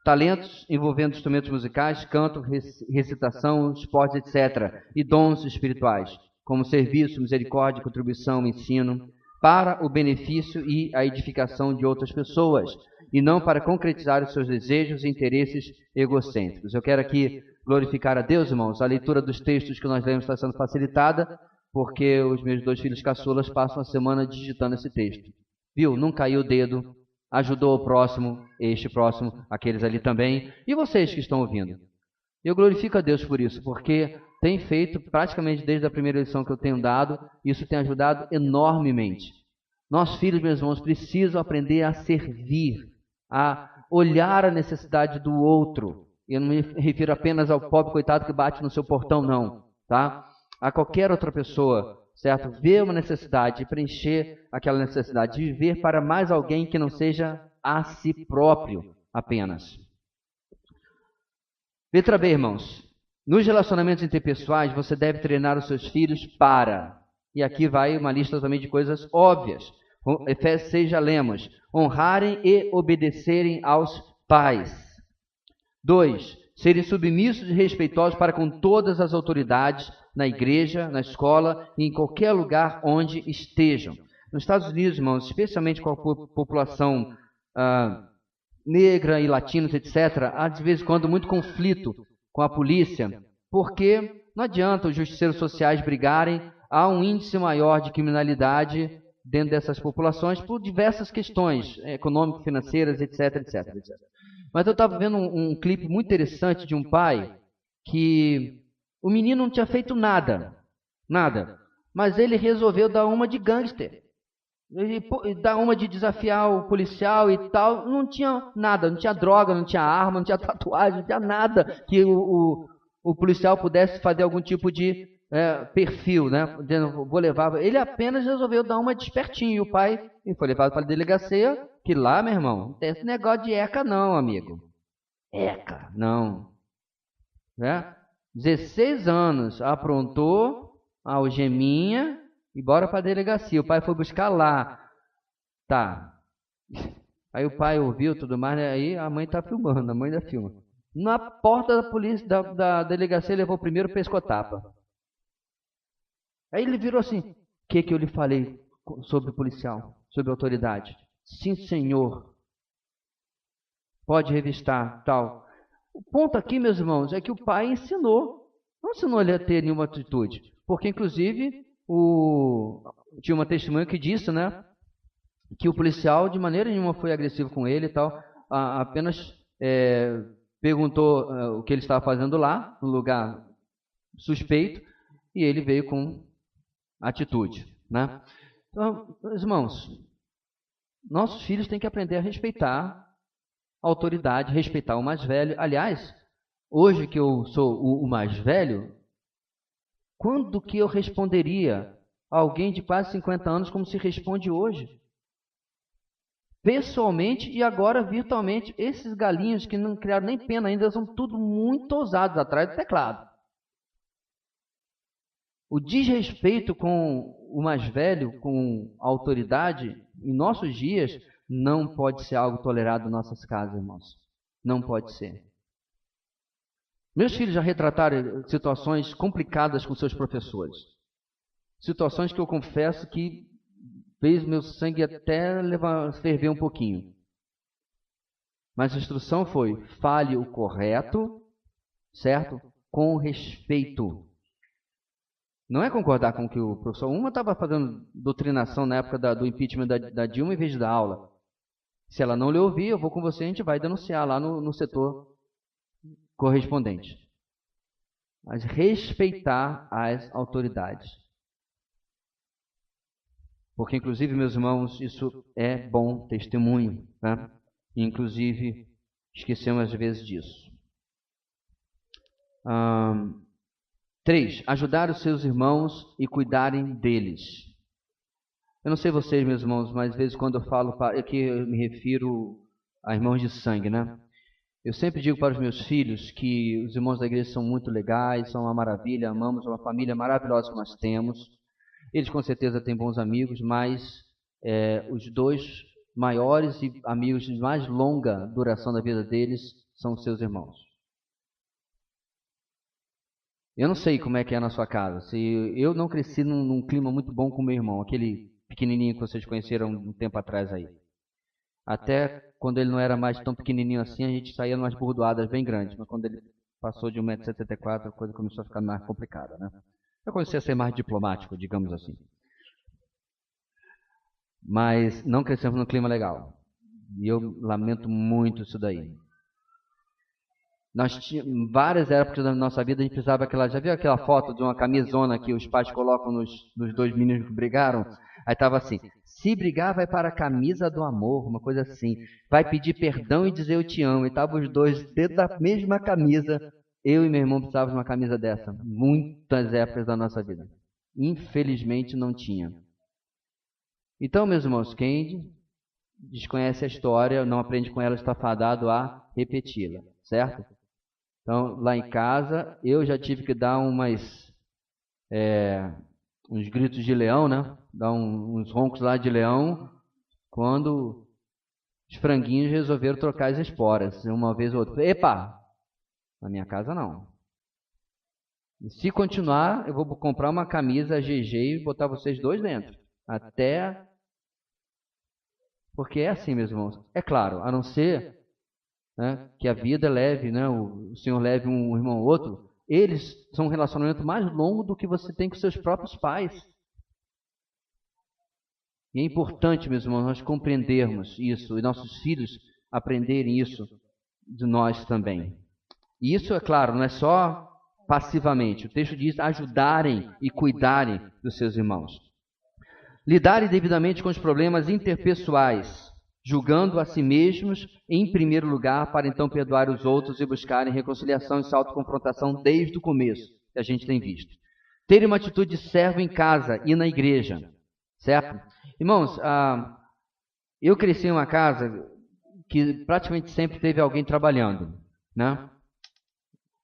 Talentos envolvendo instrumentos musicais, canto, recitação, esporte, etc. E dons espirituais, como serviço, misericórdia, contribuição, ensino, para o benefício e a edificação de outras pessoas, e não para concretizar os seus desejos e interesses egocêntricos. Eu quero aqui glorificar a Deus, irmãos. A leitura dos textos que nós lemos está sendo facilitada, porque os meus 2 filhos caçulas passam a semana digitando esse texto. Viu? Não caiu o dedo, ajudou o próximo, este próximo, aqueles ali também, e vocês que estão ouvindo. Eu glorifico a Deus por isso, porque tem feito, praticamente desde a primeira lição que eu tenho dado, isso tem ajudado enormemente. Nossos filhos, meus irmãos, precisam aprender a servir, a olhar a necessidade do outro. Eu não me refiro apenas ao pobre coitado que bate no seu portão, não, tá? A qualquer outra pessoa, certo? Ver uma necessidade, preencher aquela necessidade, de viver para mais alguém que não seja a si próprio apenas. Letra B, irmãos. Nos relacionamentos interpessoais, você deve treinar os seus filhos para... E aqui vai uma lista também de coisas óbvias. Efésios 6 já lemos. Honrarem e obedecerem aos pais. 2. Serem submissos e respeitosos para com todas as autoridades na igreja, na escola e em qualquer lugar onde estejam. Nos Estados Unidos, irmãos, especialmente com a população negra e latinos, etc., há de vez em quando muito conflito com a polícia, porque não adianta os justiceiros sociais brigarem, há um índice maior de criminalidade dentro dessas populações por diversas questões econômicas, financeiras, etc, etc, etc. Mas eu estava vendo um clipe muito interessante de um pai que o menino não tinha feito nada, mas ele resolveu dar uma de gangster, dar uma de desafiar o policial e tal. Não tinha nada, não tinha droga, não tinha arma, não tinha tatuagem, não tinha nada que o policial pudesse fazer algum tipo de perfil, né? Vou levar. Ele apenas resolveu dar uma de espertinho. O pai foi levado para a delegacia, que lá, meu irmão, não tem esse negócio de ECA não, amigo. ECA, não. 16 anos, aprontou, algeminha e bora para a delegacia. O pai foi buscar lá. Tá. Aí o pai ouviu tudo mais, né? Aí a mãe tá filmando, a mãe ainda filma. Na porta da polícia, da delegacia, levou o primeiro pescotapa. Aí ele virou assim: o que eu lhe falei sobre o policial, sobre a autoridade? Sim, senhor. Pode revistar, tal. O ponto aqui, meus irmãos, é que o pai ensinou. Não ensinou ele a ter nenhuma atitude. Porque, inclusive, tinha uma testemunha que disse, né, que o policial de maneira nenhuma foi agressivo com ele e tal. Apenas perguntou o que ele estava fazendo lá, no lugar suspeito, e ele veio com atitude, né? Então, meus irmãos, nossos filhos têm que aprender a respeitar a autoridade, respeitar o mais velho. Aliás, hoje que eu sou o mais velho, quando que eu responderia a alguém de quase 50 anos como se responde hoje? Pessoalmente e agora virtualmente, esses galinhos que não criaram nem pena ainda são tudo muito ousados atrás do teclado. O desrespeito com o mais velho, com a autoridade, em nossos dias, não pode ser algo tolerado em nossas casas, irmãos. Não pode ser. Meus filhos já retrataram situações complicadas com seus professores. Situações que eu confesso que fez meu sangue até ferver um pouquinho. Mas a instrução foi: fale o correto, certo? Com respeito. Não é concordar com o que o professor Uma estava fazendo doutrinação na época do impeachment da Dilma em vez de dar aula. Se ela não lhe ouvir, eu vou com você, a gente vai denunciar lá no setor correspondente. Mas respeitar as autoridades. Porque, inclusive, meus irmãos, isso é bom testemunho, né? Inclusive, esquecemos às vezes disso. 3. Ajudar os seus irmãos e cuidarem deles. Eu não sei vocês, meus irmãos, mas às vezes quando eu falo, aqui eu me refiro a irmãos de sangue, né? Eu sempre digo para os meus filhos que os irmãos da igreja são muito legais, são uma maravilha, amamos, uma família maravilhosa que nós temos. Eles com certeza têm bons amigos, mas os dois maiores e amigos de mais longa duração da vida deles são os seus irmãos. Eu não sei como é que é na sua casa. Se eu não cresci num clima muito bom com meu irmão, aquele pequenininho que vocês conheceram um tempo atrás aí. Até quando ele não era mais tão pequenininho assim, a gente saía umas burdoadas bem grandes. Mas quando ele passou de 1,74 m, a coisa começou a ficar mais complicada, né? Eu comecei a ser mais diplomático, digamos assim. Mas não crescemos num clima legal. E eu lamento muito isso daí. Nós tínhamos várias épocas da nossa vida, a gente precisava já viu aquela foto de uma camisona que os pais colocam nos dois meninos que brigaram? Aí estava assim: se brigar, vai para a camisa do amor, uma coisa assim. Vai pedir perdão e dizer eu te amo. E estavam os dois dentro da mesma camisa. Eu e meu irmão precisávamos de uma camisa dessa. Muitas épocas da nossa vida. Infelizmente não tinha. Então, meus irmãos, quem desconhece a história, não aprende com ela, está fadado a repeti-la, certo? Então, lá em casa, eu já tive que dar uns gritos de leão, né? Dar uns roncos lá de leão, quando os franguinhos resolveram trocar as esporas. Uma vez ou outra. Epa! Na minha casa, não. E se continuar, eu vou comprar uma camisa GG e botar vocês dois dentro. Até... Porque é assim, meus irmãos. É claro, a não ser, né, que a vida leve, né, o Senhor leve um irmão ou outro, eles são um relacionamento mais longo do que você tem com seus próprios pais. E é importante, meus irmãos, nós compreendermos isso e nossos filhos aprenderem isso de nós também. E isso, é claro, não é só passivamente. O texto diz ajudarem e cuidarem dos seus irmãos. Lidarem devidamente com os problemas interpessoais, julgando a si mesmos em primeiro lugar, para então perdoar os outros e buscarem reconciliação e autoconfrontação desde o começo, que a gente tem visto. Terem uma atitude de servo em casa e na igreja, certo? Irmãos, eu cresci em uma casa que praticamente sempre teve alguém trabalhando, né?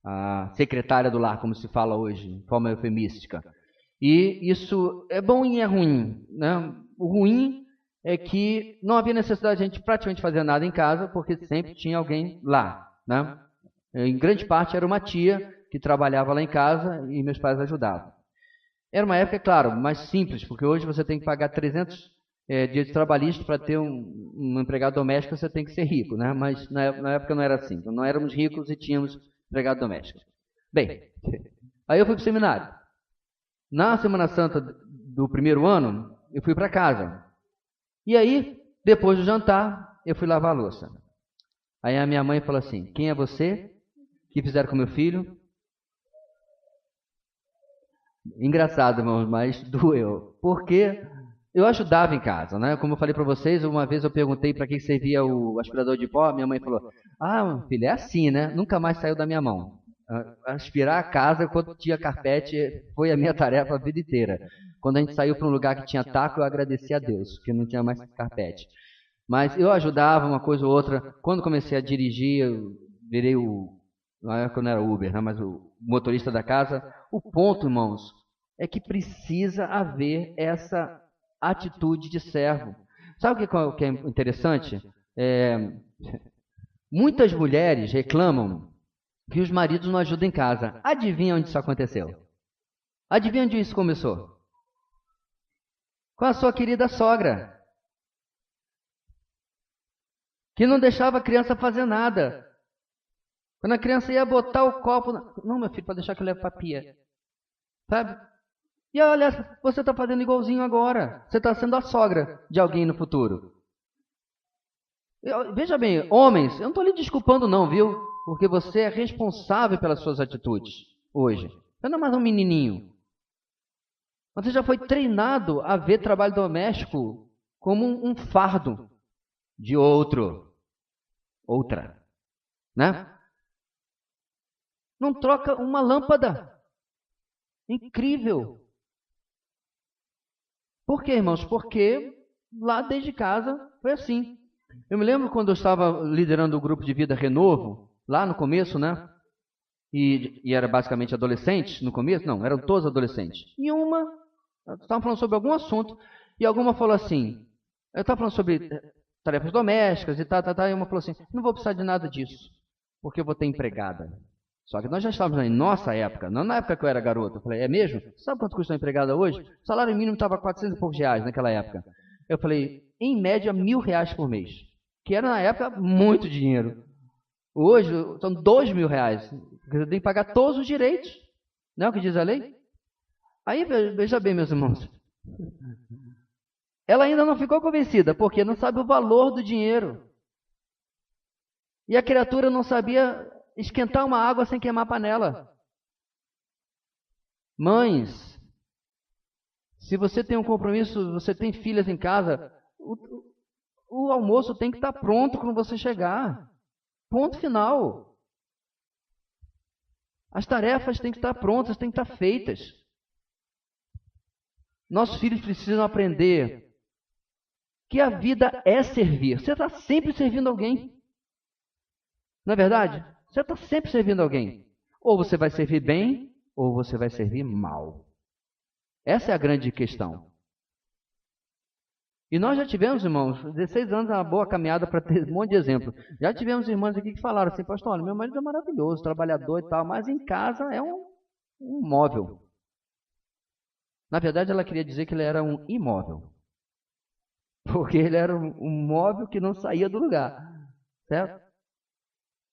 A secretária do lar, como se fala hoje, de forma eufemística. E isso é bom e é ruim, né? O ruim é que não havia necessidade de a gente praticamente fazer nada em casa, porque sempre tinha alguém lá, né? Em grande parte era uma tia que trabalhava lá em casa e meus pais ajudavam. Era uma época, claro, mais simples, porque hoje você tem que pagar 300 dias de trabalhista para ter um empregado doméstico, você tem que ser rico, né? Mas na época não era assim. Então, não éramos ricos e tínhamos empregado doméstico. Bem, aí eu fui para o seminário. Na Semana Santa do primeiro ano, eu fui para casa. E aí, depois do jantar, eu fui lavar a louça. Aí a minha mãe falou assim: quem é você? O que fizeram com meu filho? Engraçado, irmãos, mas doeu. Porque eu ajudava em casa, né? Como eu falei para vocês, uma vez eu perguntei para que servia o aspirador de pó. Minha mãe falou: ah, filho, é assim, né? Nunca mais saiu da minha mão. Aspirar a casa quando tinha carpete foi a minha tarefa a vida inteira. Quando a gente saiu para um lugar que tinha taco, eu agradeci a Deus, porque não tinha mais carpete. Mas eu ajudava uma coisa ou outra. Quando comecei a dirigir, eu virei na época não era Uber, né, mas o motorista da casa. O ponto, irmãos, é que precisa haver essa atitude de servo. Sabe o que é interessante? Muitas mulheres reclamam que os maridos não ajudam em casa. Adivinha onde isso aconteceu? Adivinha onde isso começou? Com a sua querida sogra, que não deixava a criança fazer nada. Quando a criança ia botar o copo... Não, meu filho, pode deixar que eu leve para a pia. Sabe? E olha, você está fazendo igualzinho agora. Você está sendo a sogra de alguém no futuro. Veja bem, homens, eu não estou lhe desculpando não, viu? Porque você é responsável pelas suas atitudes hoje. Você não é mais um menininho. Você já foi treinado a ver trabalho doméstico como um fardo de outra, né? Não troca uma lâmpada. Incrível. Por quê, irmãos? Porque lá desde casa foi assim. Eu me lembro quando eu estava liderando o grupo de vida Renovo, lá no começo, né? E era basicamente adolescentes no começo? Não, eram todos adolescentes. E estavam falando sobre algum assunto, e alguma falou assim, eu estava falando sobre tarefas domésticas e tal, e uma falou assim, não vou precisar de nada disso, porque eu vou ter empregada. Só que nós já estávamos em nossa época, não na época que eu era garoto. Eu falei, é mesmo? Sabe quanto custa uma empregada hoje? O salário mínimo estava 400 e poucos reais naquela época. Eu falei, em média, R$1.000 por mês, que era na época muito dinheiro. Hoje são R$2.000, porque você tem que pagar todos os direitos, não é o que diz a lei? Aí, veja bem, meus irmãos, ela ainda não ficou convencida, porque não sabe o valor do dinheiro. E a criatura não sabia esquentar uma água sem queimar a panela. Mães, se você tem um compromisso, você tem filhas em casa, o almoço tem que estar pronto quando você chegar. Ponto final. As tarefas têm que estar prontas, têm que estar feitas. nossos filhos precisam aprender que a vida é servir. Você está sempre servindo alguém. Não é verdade? Você está sempre servindo alguém. Ou você vai servir bem, ou você vai servir mal. Essa é a grande questão. E nós já tivemos, irmãos, 16 anos é uma boa caminhada para ter um monte de exemplo. Já tivemos irmãs aqui que falaram assim, pastor, olha, meu marido é maravilhoso, trabalhador e tal, mas em casa é um móvel. Na verdade, ela queria dizer que ele era um imóvel. Porque ele era um móvel que não saía do lugar. Certo?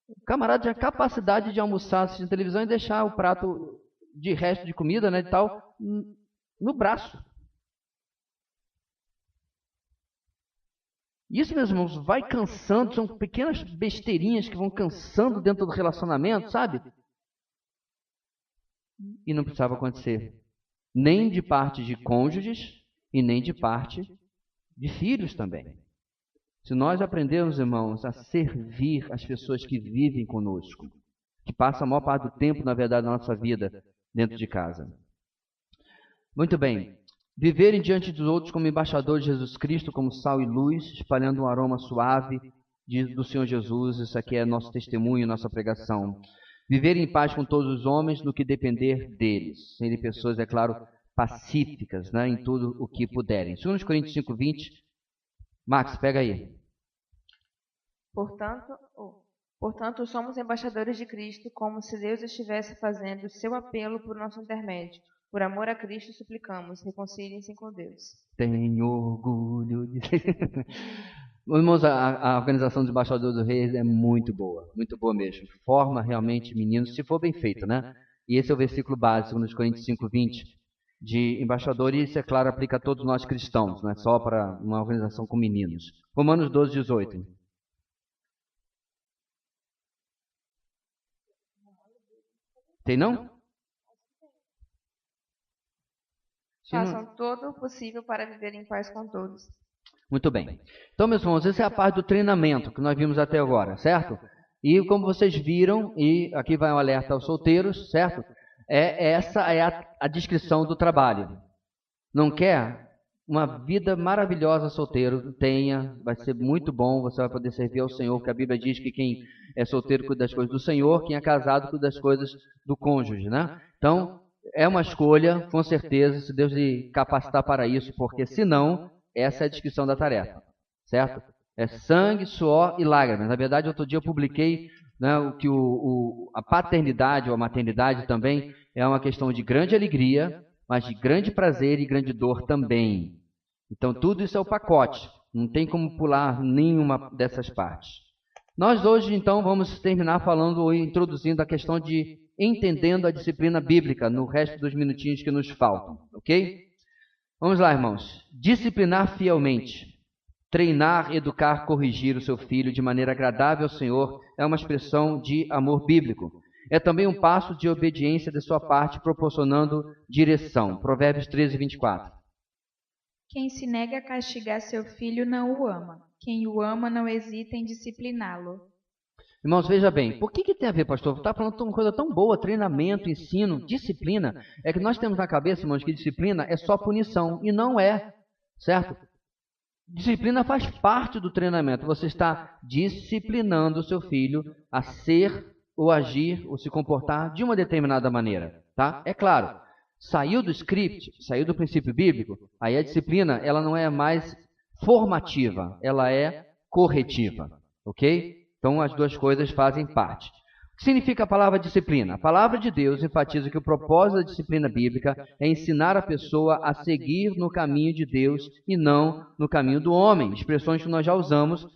O camarada tinha capacidade de almoçar, assistir televisão e deixar o prato de resto de comida, né, e tal, no braço. Isso, meus irmãos, vai cansando, são pequenas besteirinhas que vão cansando dentro do relacionamento, sabe? E não precisava acontecer, nem de parte de cônjuges e nem de parte de filhos também. Se nós aprendermos, irmãos, a servir as pessoas que vivem conosco, que passam a maior parte do tempo, na verdade, da nossa vida dentro de casa. Muito bem. Viverem diante dos outros como embaixadores de Jesus Cristo, como sal e luz, espalhando um aroma suave do Senhor Jesus. Isso aqui é nosso testemunho, nossa pregação. Viverem em paz com todos os homens no que depender deles. Serem pessoas, é claro, pacíficas, né, em tudo o que puderem. 2 Coríntios 5:20. Max, pega aí. Portanto, somos embaixadores de Cristo, como se Deus estivesse fazendo o seu apelo por nosso intermédio. Por amor a Cristo, suplicamos, reconciliem-se com Deus. Tenho orgulho de... Irmãos, a organização dos embaixadores do Rei é muito boa mesmo. Forma realmente meninos, se for bem feito, né? E esse é o versículo básico, nos Coríntios 5:20, de embaixador, e isso, é claro, aplica a todos nós cristãos, não é só para uma organização com meninos. Romanos 12:18. Tem não? Façam todo o possível para viver em paz com todos. Muito bem. Então, meus irmãos, essa é a parte do treinamento que nós vimos até agora, certo? E como vocês viram, e aqui vai um alerta aos solteiros, certo? Essa é a descrição do trabalho. Não quer? Uma vida maravilhosa solteiro, tenha, vai ser muito bom, você vai poder servir ao Senhor, porque a Bíblia diz que quem é solteiro cuida das coisas do Senhor, quem é casado cuida das coisas do cônjuge, né? Então, é uma escolha, com certeza, se Deus lhe capacitar para isso, porque senão, essa é a descrição da tarefa, certo? É sangue, suor e lágrimas. Na verdade, outro dia eu publiquei, né, que a paternidade ou a maternidade também é uma questão de grande alegria, mas de grande prazer e grande dor também. Então, tudo isso é o pacote. Não tem como pular nenhuma dessas partes. Nós hoje, então, vamos terminar falando ou introduzindo a questão de entendendo a disciplina bíblica no resto dos minutinhos que nos faltam, ok? Vamos lá, irmãos. Disciplinar fielmente. Treinar, educar, corrigir o seu filho de maneira agradável ao Senhor é uma expressão de amor bíblico. É também um passo de obediência de sua parte, proporcionando direção. Provérbios 13:24. Quem se nega a castigar seu filho não o ama. Quem o ama não hesita em discipliná-lo. Irmãos, veja bem, por que tem a ver, pastor? Está falando de uma coisa tão boa, treinamento, ensino, disciplina. É que nós temos na cabeça, irmãos, que disciplina é só punição, e não é, certo? Disciplina faz parte do treinamento. Você está disciplinando o seu filho a ser, ou agir, ou se comportar de uma determinada maneira, tá? É claro, saiu do script, saiu do princípio bíblico, aí a disciplina, ela não é mais formativa, ela é corretiva, ok? Então, as duas coisas fazem parte. O que significa a palavra disciplina? A palavra de Deus enfatiza que o propósito da disciplina bíblica é ensinar a pessoa a seguir no caminho de Deus e não no caminho do homem. Expressões que nós já usamos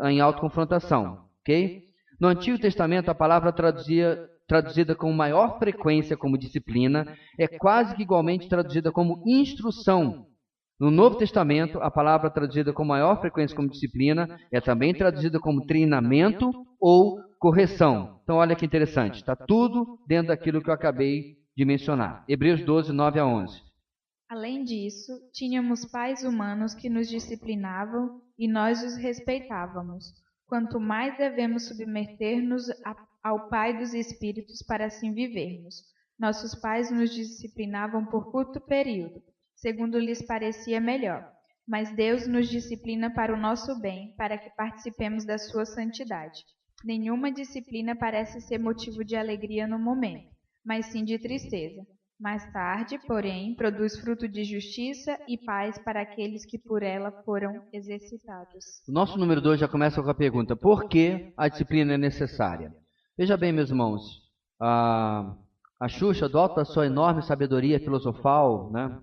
em autoconfrontação, ok? No Antigo Testamento, a palavra traduzida com maior frequência como disciplina é quase que igualmente traduzida como instrução. No Novo Testamento, a palavra traduzida com maior frequência como disciplina é também traduzida como treinamento ou correção. Então, olha que interessante. Está tudo dentro daquilo que eu acabei de mencionar. Hebreus 12:9-11. Além disso, tínhamos pais humanos que nos disciplinavam e nós os respeitávamos. Quanto mais devemos submeter-nos ao Pai dos Espíritos para assim vivermos. Nossos pais nos disciplinavam por curto período. segundo lhes parecia melhor. Mas Deus nos disciplina para o nosso bem, para que participemos da sua santidade. Nenhuma disciplina parece ser motivo de alegria no momento, mas sim de tristeza. Mais tarde, porém, produz fruto de justiça e paz para aqueles que por ela foram exercitados. O nosso número 2 já começa com a pergunta: por que a disciplina é necessária? Veja bem, meus irmãos, a Xuxa, do alto da sua enorme sabedoria filosofal, né,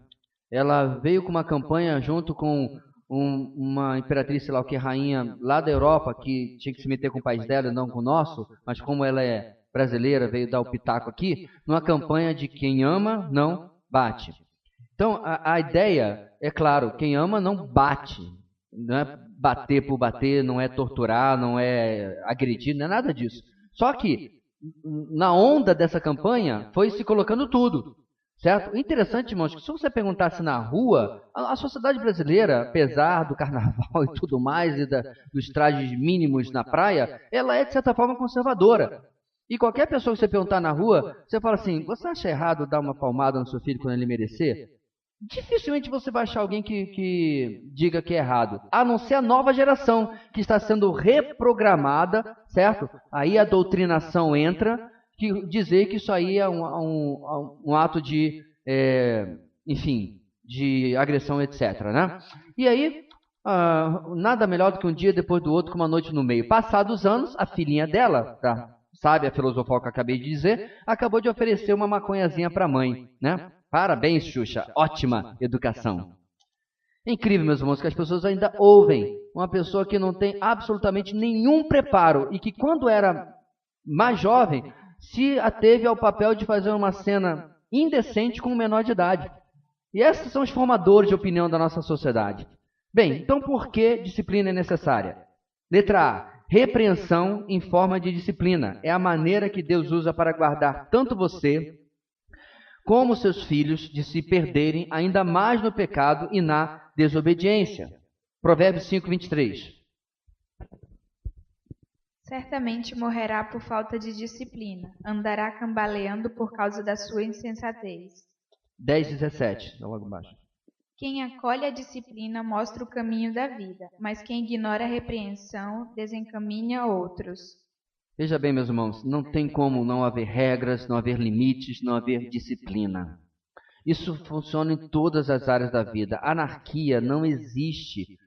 ela veio com uma campanha junto com uma imperatriz, sei lá o que, rainha lá da Europa, que tinha que se meter com o país dela e não com o nosso, mas como ela é brasileira, veio dar o pitaco aqui, numa campanha de quem ama, não bate. Então, a ideia, é claro, quem ama não bate. Não é bater por bater, não é torturar, não é agredir, não é nada disso. Só que, na onda dessa campanha, foi se colocando tudo. Certo? Interessante, irmãos, que se você perguntasse na rua, a sociedade brasileira, apesar do carnaval e tudo mais, e dos trajes mínimos na praia, ela é, de certa forma, conservadora. E qualquer pessoa que você perguntar na rua, você fala assim: você acha errado dar uma palmada no seu filho quando ele merecer? Dificilmente você vai achar alguém que diga que é errado, a não ser a nova geração, que está sendo reprogramada, certo? Aí a doutrinação entra, que dizer que isso aí é um ato de, enfim, de agressão, etc., né? E aí, nada melhor do que um dia depois do outro, com uma noite no meio. Passados anos, a filhinha dela, sabe a filosofal que eu acabei de dizer, acabou de oferecer uma maconhazinha para a mãe, né? Parabéns, Xuxa, ótima educação. É incrível, meus irmãos, que as pessoas ainda ouvem uma pessoa que não tem absolutamente nenhum preparo e que, quando era mais jovem, se ateve ao papel de fazer uma cena indecente com um menor de idade. E esses são os formadores de opinião da nossa sociedade. Bem, então por que disciplina é necessária? Letra A. Repreensão em forma de disciplina. É a maneira que Deus usa para guardar tanto você como seus filhos de se perderem ainda mais no pecado e na desobediência. Provérbios 5:23. Certamente morrerá por falta de disciplina, andará cambaleando por causa da sua insensatez. 10:17, logo embaixo. Quem acolhe a disciplina mostra o caminho da vida, mas quem ignora a repreensão desencaminha outros. Veja bem, meus irmãos, não tem como não haver regras, não haver limites, não haver disciplina. Isso funciona em todas as áreas da vida. Anarquia não existe,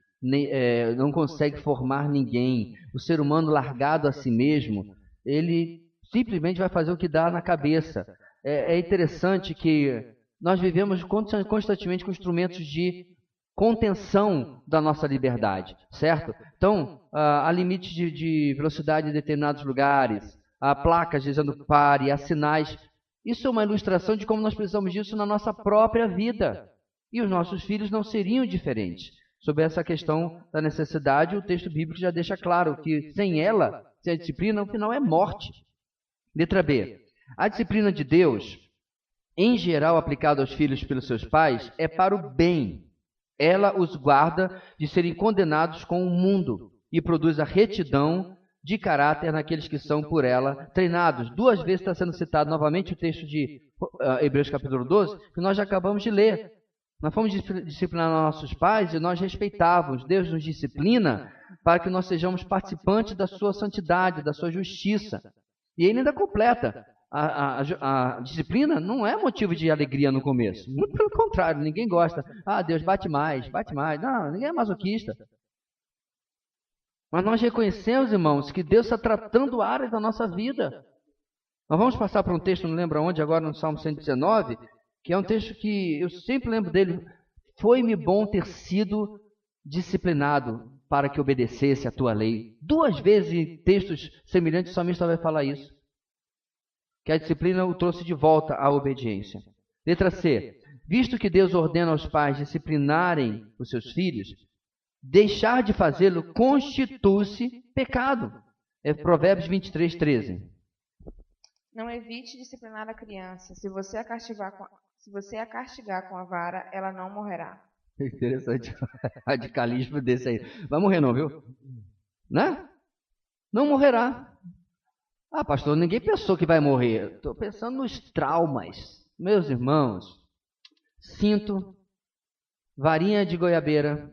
não consegue formar ninguém. O ser humano largado a si mesmo, ele simplesmente vai fazer o que dá na cabeça. É interessante que nós vivemos constantemente com instrumentos de contenção da nossa liberdade, certo? Então, há limites de velocidade em determinados lugares, há placas dizendo pare, há sinais. Isso é uma ilustração de como nós precisamos disso na nossa própria vida. E os nossos filhos não seriam diferentes. Sobre essa questão da necessidade, o texto bíblico já deixa claro que sem ela, sem a disciplina, o final é morte. Letra B. A disciplina de Deus, em geral aplicada aos filhos pelos seus pais, é para o bem. Ela os guarda de serem condenados com o mundo e produz a retidão de caráter naqueles que são por ela treinados. 2 vezes está sendo citado novamente o texto de Hebreus capítulo 12, que nós já acabamos de ler. Nós fomos disciplinar nossos pais e nós respeitávamos. Deus nos disciplina para que nós sejamos participantes da sua santidade, da sua justiça. E ele ainda completa. A disciplina não é motivo de alegria no começo. Muito pelo contrário, ninguém gosta. Deus bate mais, bate mais. Não, ninguém é masoquista. Mas nós reconhecemos, irmãos, que Deus está tratando áreas da nossa vida. Nós vamos passar para um texto, não lembro onde, agora no Salmo 119, que é um texto que eu sempre lembro dele. Foi-me bom ter sido disciplinado para que obedecesse a tua lei. 2 vezes em textos semelhantes o salmista vai falar isso. Que a disciplina o trouxe de volta à obediência. Letra C. Visto que Deus ordena aos pais disciplinarem os seus filhos, deixar de fazê-lo constitui-se pecado. É Provérbios 23:13. Não evite disciplinar a criança. Se você a castigar com a vara, ela não morrerá. Interessante o radicalismo desse aí. Vai morrer não, viu? Né? Não morrerá. Pastor, ninguém pensou que vai morrer. Estou pensando nos traumas. Meus irmãos, sinto varinha de goiabeira,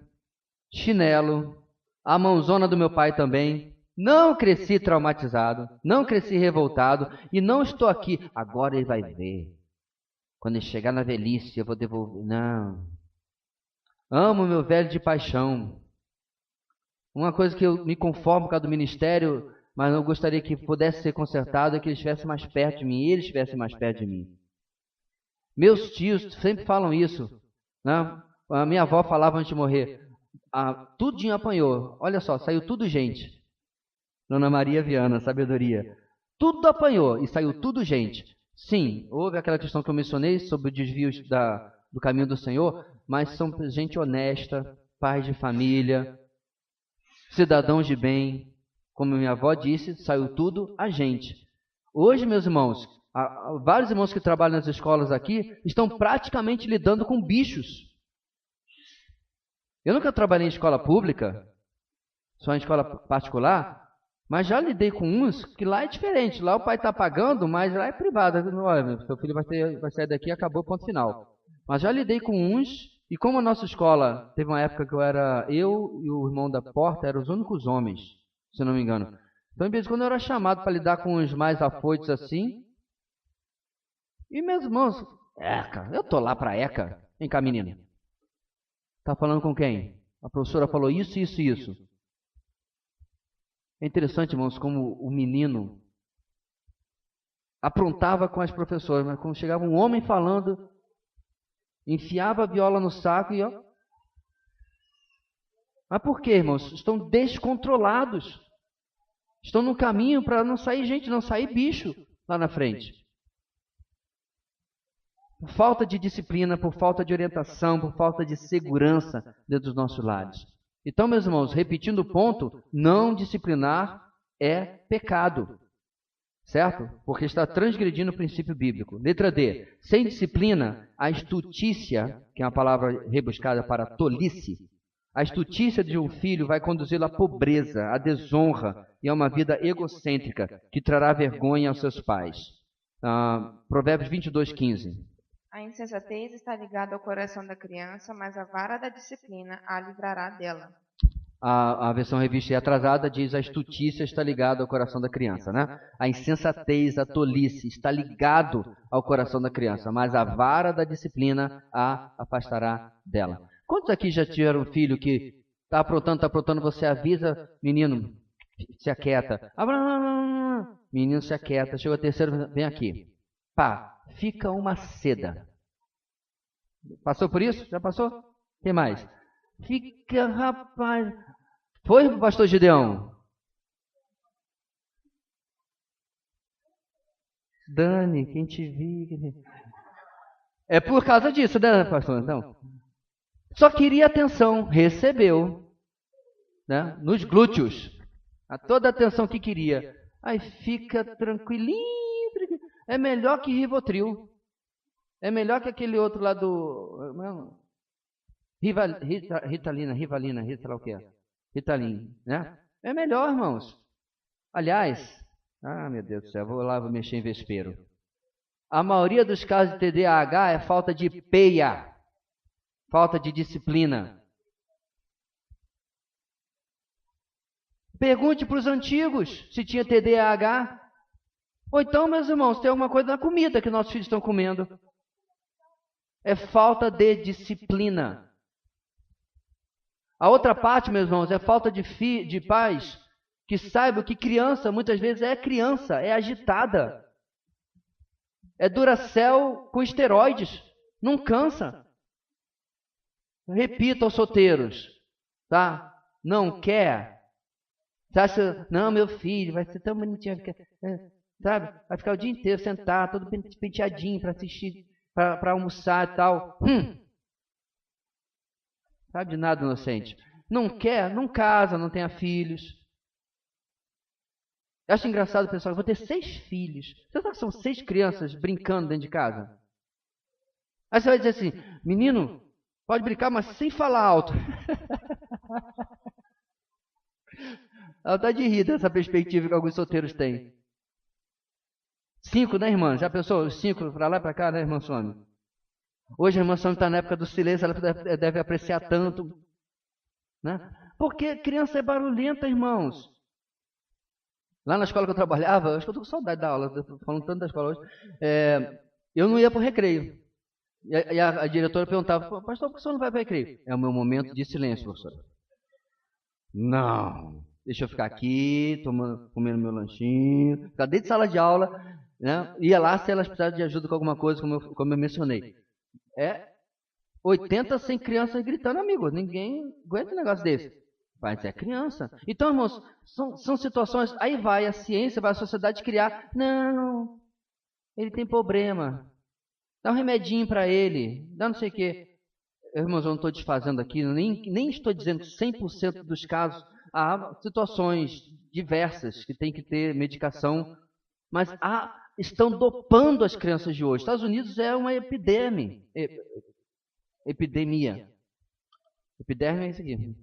chinelo, a mãozona do meu pai também. Não cresci traumatizado, não cresci revoltado e não estou aqui. Agora ele vai ver. Quando ele chegar na velhice, eu vou devolver. Não. Amo meu velho de paixão. Uma coisa que eu me conformo por causa do ministério, mas eu gostaria que pudesse ser consertado, é que eles estivessem mais perto de mim, eles estivessem mais perto de mim. Meus tios sempre falam isso, né? A minha avó falava antes de morrer, tudinho apanhou, olha só, saiu tudo gente. Dona Maria Viana, sabedoria. Tudo apanhou e saiu tudo gente. Sim, houve aquela questão que eu mencionei sobre o desvio do caminho do Senhor, mas são gente honesta, pais de família, cidadãos de bem. Como minha avó disse, saiu tudo a gente. Hoje, meus irmãos, vários irmãos que trabalham nas escolas aqui estão praticamente lidando com bichos. Eu nunca trabalhei em escola pública, só em escola particular, mas já lidei com uns que lá é diferente. Lá o pai está pagando, mas lá é privado. Olha, seu filho vai sair daqui e acabou, ponto final. Mas já lidei com uns, e como a nossa escola, teve uma época que eu e o irmão da porta eram os únicos homens, se não me engano. Então, em vez de quando eu era chamado para lidar com os mais afoitos assim, e meus irmãos, ECA, eu tô lá para ECA. Vem cá, menina. Tá falando com quem? A professora falou isso, isso e isso. É interessante, irmãos, como o menino aprontava com as professoras, mas quando chegava um homem falando, enfiava a viola no saco e ó. Mas por quê, irmãos? Estão descontrolados. Estão no caminho para não sair gente, não sair bicho lá na frente. Por falta de disciplina, por falta de orientação, por falta de segurança dentro dos nossos lares. Então, meus irmãos, repetindo o ponto, não disciplinar é pecado. Certo? Porque está transgredindo o princípio bíblico. Letra D. Sem disciplina, a estutícia, que é uma palavra rebuscada para tolice, a estutícia de um filho vai conduzi-lo à pobreza, à desonra e a uma vida egocêntrica, que trará vergonha aos seus pais. Provérbios 22:15. A insensatez está ligada ao coração da criança, mas a vara da disciplina a livrará dela. A versão revista e atrasada diz a estutícia está ligada ao coração da criança, né? A insensatez, a tolice está ligado ao coração da criança, mas a vara da disciplina a afastará dela. Quantos aqui já tiveram um filho que está aprontando, você avisa, menino, se aquieta. Menino se aquieta, chegou a terceiro, vem aqui. Pá, fica uma seda. Passou por isso? Já passou? Tem mais? Fica, rapaz. Foi, pastor Gideão? Dani, quem te viu? É por causa disso, né, pastor? Então, só queria atenção, recebeu, né? Nos glúteos, a toda a atenção que queria. Aí fica tranquilinho. É melhor que Rivotril. É melhor que aquele outro lá do Ritalina, sei lá o que é. Ritalina, né? É melhor, irmãos. Aliás, meu Deus do céu, vou mexer em vespeiro. A maioria dos casos de TDAH é falta de peia, falta de disciplina. Pergunte para os antigos se tinha TDAH. Ou então, meus irmãos, tem alguma coisa na comida que nossos filhos estão comendo. É falta de disciplina. A outra parte, meus irmãos, é falta de pais que saibam que criança, muitas vezes, é criança, é agitada. É Duracell com esteroides. Não cansa. Repita aos solteiros, tá? Não quer? Você acha, não, meu filho, vai ser tão bonitinho. Sabe? Vai ficar o dia inteiro sentado, todo penteadinho para assistir, para almoçar e tal. Sabe de nada, inocente. Não quer? Não casa, não tenha filhos. Eu acho engraçado, pessoal, eu vou ter 6 filhos. Você sabe que são 6 crianças brincando dentro de casa? Aí você vai dizer assim, menino, pode brincar, mas sem falar alto. Ela está de rir dessa perspectiva que alguns solteiros têm. 5, né, irmã? Já pensou? Os 5 para lá e para cá, né, irmã Some? Hoje a irmã Sônia está na época do silêncio, ela deve apreciar tanto. Né? Porque criança é barulhenta, irmãos. Lá na escola que eu trabalhava, acho que eu estou com saudade da aula, falando tanto da escola hoje, eu não ia para o recreio. E a diretora perguntava, pastor, por que o senhor não vai para o recreio? É o meu momento de silêncio, professora. Não, deixa eu ficar aqui, comendo meu lanchinho, ficar dentro de sala de aula, né? Ia lá se elas precisassem de ajuda com alguma coisa, como eu mencionei. 80, 100 crianças gritando, amigo, ninguém aguenta um negócio desse. Mas é criança. Então, irmãos, são situações, aí vai a ciência, vai a sociedade criar, não, ele tem problema, dá um remedinho para ele, dá não sei o quê. Irmãos, eu não estou desfazendo aqui, nem estou dizendo 100% dos casos. Há situações diversas que tem que ter medicação, mas estão dopando as crianças de hoje. Estados Unidos é uma epidemia. Epidemia é isso aqui.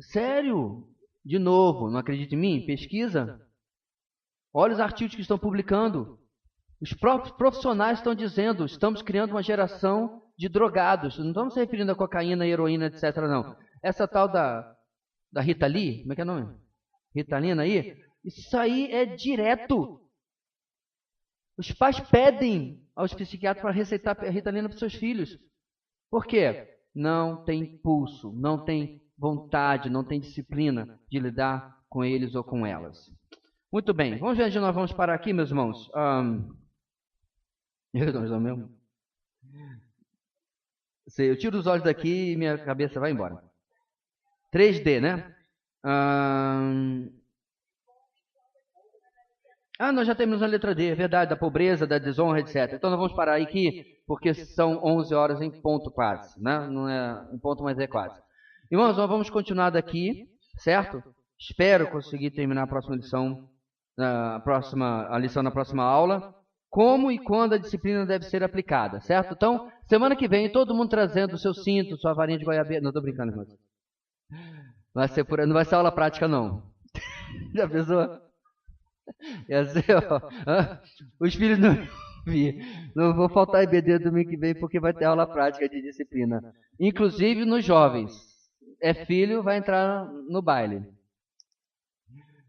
Sério? De novo, não acredita em mim? Pesquisa. Olha os artigos que estão publicando. Os próprios profissionais estão dizendo, estamos criando uma geração de drogados. Não estamos se referindo a cocaína, heroína, etc. não. Essa tal da Rita Lee, como é que é o nome? Ritalina aí? Isso aí é direto. Os pais pedem aos psiquiatras para receitar a Ritalina para os seus filhos. Por quê? Não tem pulso, não tem vontade, não tem disciplina de lidar com eles ou com elas. Muito bem, vamos ver onde nós vamos parar aqui, meus irmãos. Eu tiro os olhos daqui e minha cabeça vai embora. 3D, né? Nós já temos a letra D, é verdade, da pobreza, da desonra, etc. Então nós vamos parar aqui, porque são 11 horas em ponto quase, né? Não é um ponto, mas é quase. Irmãos, nós vamos continuar daqui, certo? Espero conseguir terminar a próxima lição, a lição na próxima aula. Como e quando a disciplina deve ser aplicada, certo? Então, semana que vem, todo mundo trazendo o seu cinto, sua varinha de goiabeira. Não, estou brincando, irmãos. Não vai ser aula prática, não. Já pensou? Ia ser, os filhos não vão faltar EBD domingo que vem, porque vai ter aula prática de disciplina. Inclusive nos jovens. É filho, vai entrar no baile.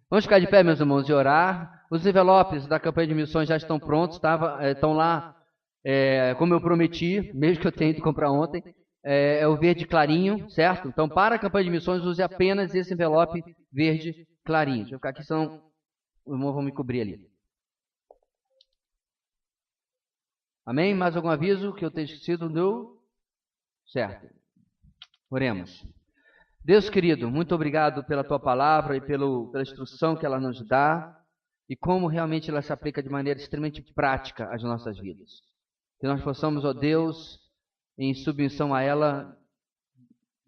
Vamos ficar de pé, meus irmãos, e orar. Os envelopes da campanha de missões já estão prontos, estão lá, como eu prometi, mesmo que eu tenha ido comprar ontem. É o verde clarinho, certo? Então, para a campanha de missões, use apenas esse envelope verde clarinho. Deixa eu ficar aqui, senão os irmãos vão me cobrir ali. Amém? Mais algum aviso que eu tenha esquecido? Não? Certo. Oremos. Deus querido, muito obrigado pela tua palavra e pela instrução que ela nos dá e como realmente ela se aplica de maneira extremamente prática às nossas vidas. Que nós possamos, ó Deus, em submissão a ela,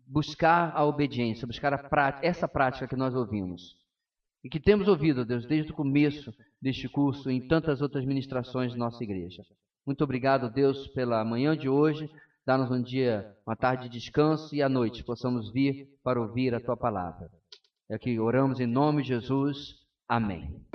buscar a obediência, buscar essa prática que nós ouvimos. E que temos ouvido, ó Deus, desde o começo deste curso e em tantas outras ministrações da nossa igreja. Muito obrigado, Deus, pela manhã de hoje. Dá-nos um dia, uma tarde de descanso e à noite possamos vir para ouvir a tua palavra. É que oramos em nome de Jesus. Amém.